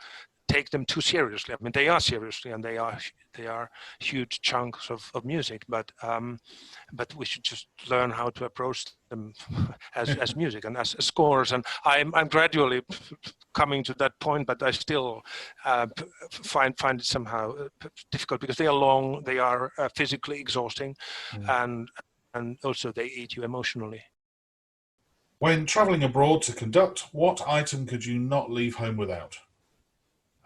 take them too seriously. I mean, they are seriously, and they are huge chunks of music. But we should just learn how to approach them as music and as scores. And I'm gradually coming to that point, but I still find it somehow difficult because they are long, they are physically exhausting, and also they eat you emotionally. When traveling abroad to conduct, what item could you not leave home without?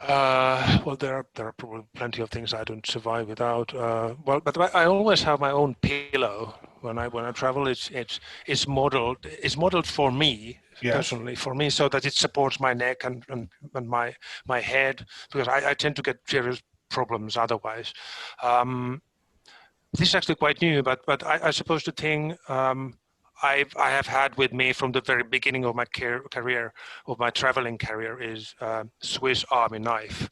Well, there are probably plenty of things I don't survive without. But I always have my own pillow when I travel. It's modeled for me. Yes. Personally, for me, so that it supports my neck and my head, because I tend to get serious problems otherwise. This is actually quite new, but I suppose the thing I have had with me from the very beginning of my career, of my traveling career, is Swiss Army knife.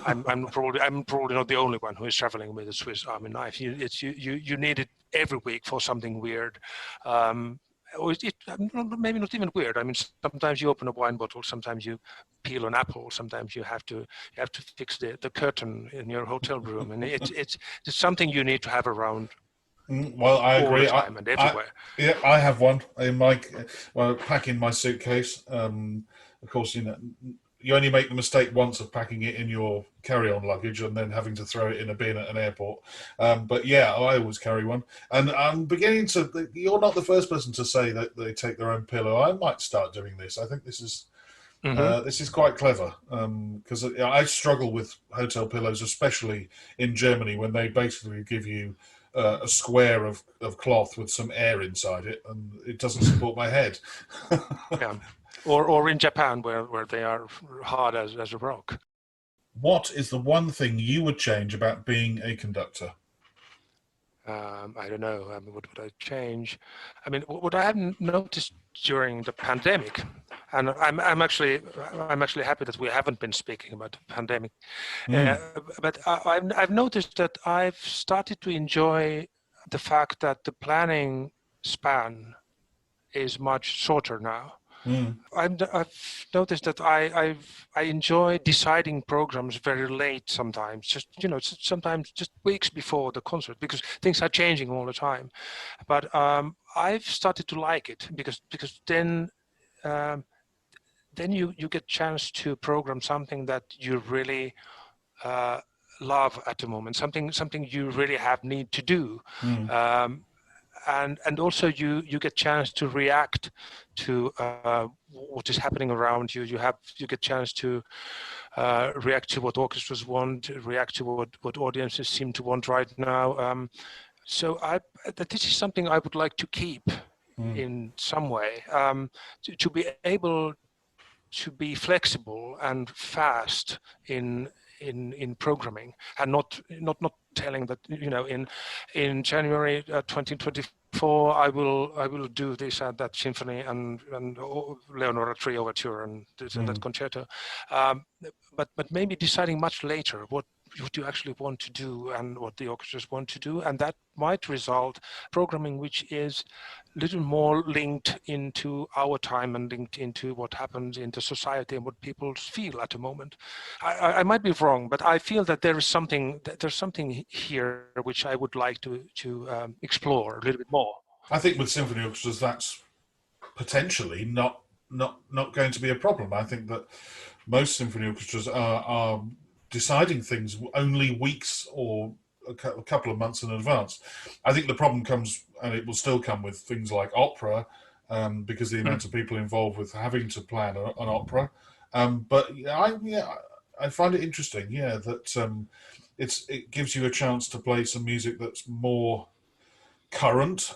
I'm probably not the only one who is traveling with a Swiss Army knife. You need it every week for something weird. Or maybe not even weird. I mean, sometimes you open a wine bottle, sometimes you peel an apple, sometimes you have to fix the curtain in your hotel room, and it's something you need to have around. Well, I agree. All the time and everywhere. I have one in my packing my suitcase. Of course, you only make the mistake once of packing it in your carry-on luggage and then having to throw it in a bin at an airport. But yeah, I always carry one. And I'm beginning to. You're not the first person to say that they take their own pillow. I might start doing this. I think this is. This is quite clever because I struggle with hotel pillows, especially in Germany, when they basically give you a square of cloth with some air inside it, and it doesn't support my head. Yeah. Or in Japan, where they are hard as a rock. What is the one thing you would change about being a conductor? I don't know. I mean, what would I change? I mean, what I haven't noticed during the pandemic, and I'm actually happy that we haven't been speaking about the pandemic. Uh, Mm. but I've noticed that I've started to enjoy the fact that the planning span is much shorter now. Mm. I've noticed that I enjoy deciding programs very late sometimes, just sometimes just weeks before the concert, because things are changing all the time. But I've started to like it because um, then you get chance to program something that you really uh, love at the moment, something you really have need to do. Mm. Um, and also you get chance to react to what is happening around you. You get chance to react to what orchestras want, react to what audiences seem to want right now. So that this is something I would like to keep Mm. in some way, to be able to be flexible and fast in programming, and not telling that in January 2024 I will do this and that symphony and Leonora trio overture and this and that Mm. concerto, but maybe deciding much later what you actually want to do and what the orchestras want to do, and that might result programming which is a little more linked into our time and linked into what happens in the society and what people feel at the moment. I might be wrong, but I feel that there's something here which I would like to explore a little bit more. I think with symphony orchestras, that's potentially not going to be a problem. I think that most symphony orchestras are deciding things only weeks or a couple of months in advance. I think the problem comes, and it will still come with things like opera, because the amount of people involved with having to plan an opera. But I find it interesting, yeah, that it gives you a chance to play some music that's more current,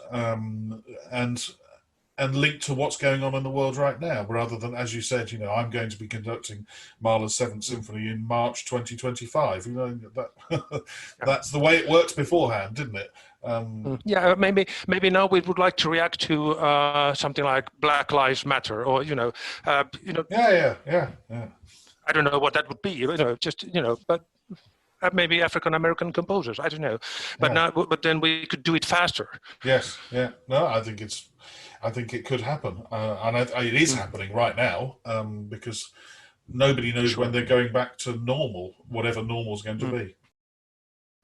and linked to what's going on in the world right now, rather than, as you said, I'm going to be conducting Mahler's Seventh Symphony in March 2025. That that's the way it worked beforehand, didn't it? Yeah, maybe now we would like to react to something like Black Lives Matter, or Yeah. I don't know what that would be, but maybe African American composers. I don't know, but Yeah. now, but then we could do it faster. Yes. Yeah. No, I think it could happen, and it is happening right now, because nobody knows when Sure. they're going back to normal, whatever normal is going to be.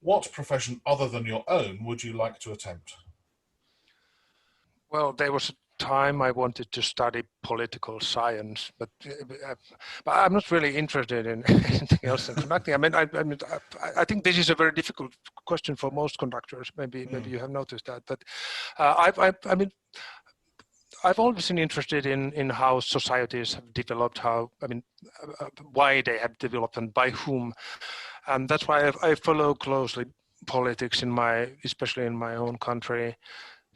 What profession other than your own would you like to attempt? Well, there was a time I wanted to study political science, but I'm not really interested in anything else than conducting. I think this is a very difficult question for most conductors. Maybe you have noticed that, but I've always been interested in how societies have developed, why they have developed and by whom, and that's why I follow closely politics especially in my own country.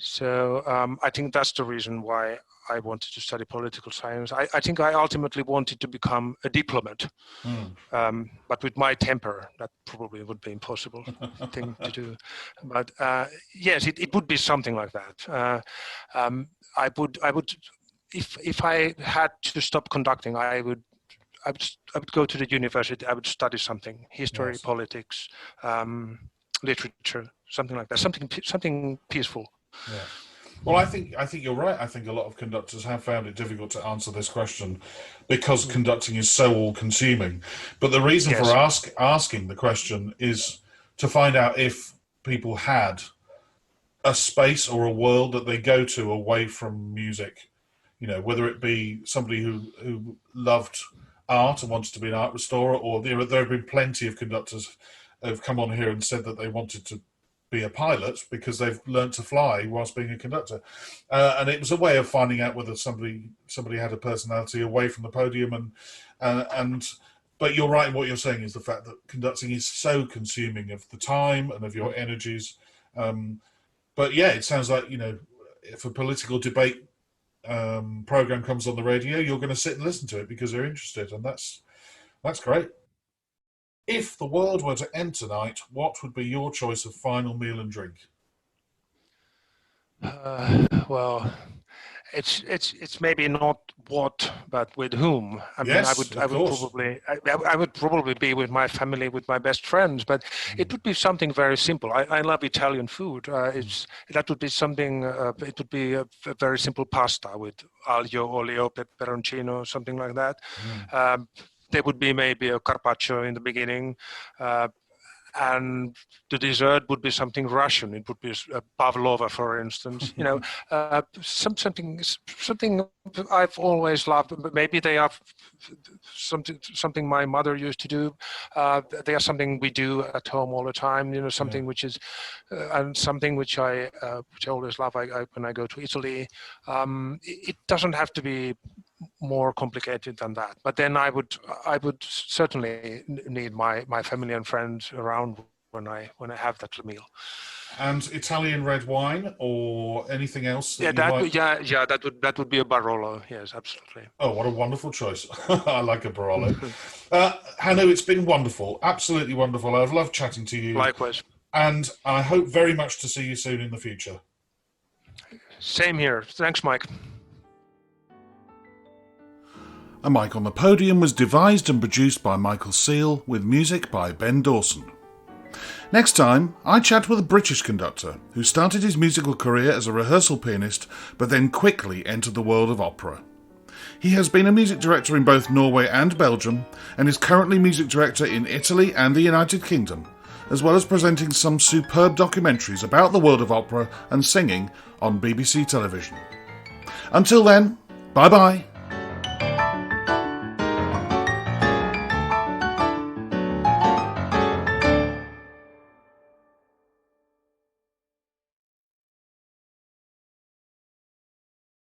So I think that's the reason why I wanted to study political science. I think I ultimately wanted to become a diplomat, Mm. but with my temper, that probably would be impossible thing to do. But yes, it would be something like that. I would, if I had to stop conducting, I would go to the university. I would study something: history, Yes. politics, literature, something like that. Something peaceful. Yes. Well, I think you're right. I think a lot of conductors have found it difficult to answer this question because conducting is so all-consuming. But the reason for Yes. asking the question is to find out if people had a space or a world that they go to away from music. Whether it be somebody who loved art and wanted to be an art restorer, or there have been plenty of conductors who have come on here and said that they wanted to be a pilot because they've learned to fly whilst being a conductor, and it was a way of finding out whether somebody had a personality away from the podium, and. But you're right in what you're saying is the fact that conducting is so consuming of the time and of your energies. But yeah, it sounds like if a political debate program comes on the radio, you're going to sit and listen to it because you're interested, and that's great. If the world were to end tonight, what would be your choice of final meal and drink? Well, it's maybe not what, but with whom. I mean, Yes, I of would course. probably I would probably be with my family, with my best friends, but it would be something very simple. I love Italian food. That would be something. It would be a very simple pasta with aglio, olio, peperoncino, something like that. Mm. There would be maybe a carpaccio in the beginning. And the dessert would be something Russian. It would be a pavlova, for instance. Something I've always loved. Maybe they are something my mother used to do. They are something we do at home all the time. Something which is and something which I always love. When I go to Italy, it doesn't have to be more complicated than that. But then I would certainly need my family and friends around when I have that meal. And Italian red wine or anything else that Yeah, you like? that would be a Barolo. Yes, absolutely. Oh, what a wonderful choice. I like a Barolo. Hannu, it's been wonderful. Absolutely wonderful. I've loved chatting to you. Likewise. And I hope very much to see you soon in the future. Same here. Thanks, Mike. A Mic on the Podium was devised and produced by Michael Seal, with music by Ben Dawson. Next time, I chat with a British conductor who started his musical career as a rehearsal pianist, but then quickly entered the world of opera. He has been a music director in both Norway and Belgium, and is currently music director in Italy and the United Kingdom, as well as presenting some superb documentaries about the world of opera and singing on BBC television. Until then, bye-bye.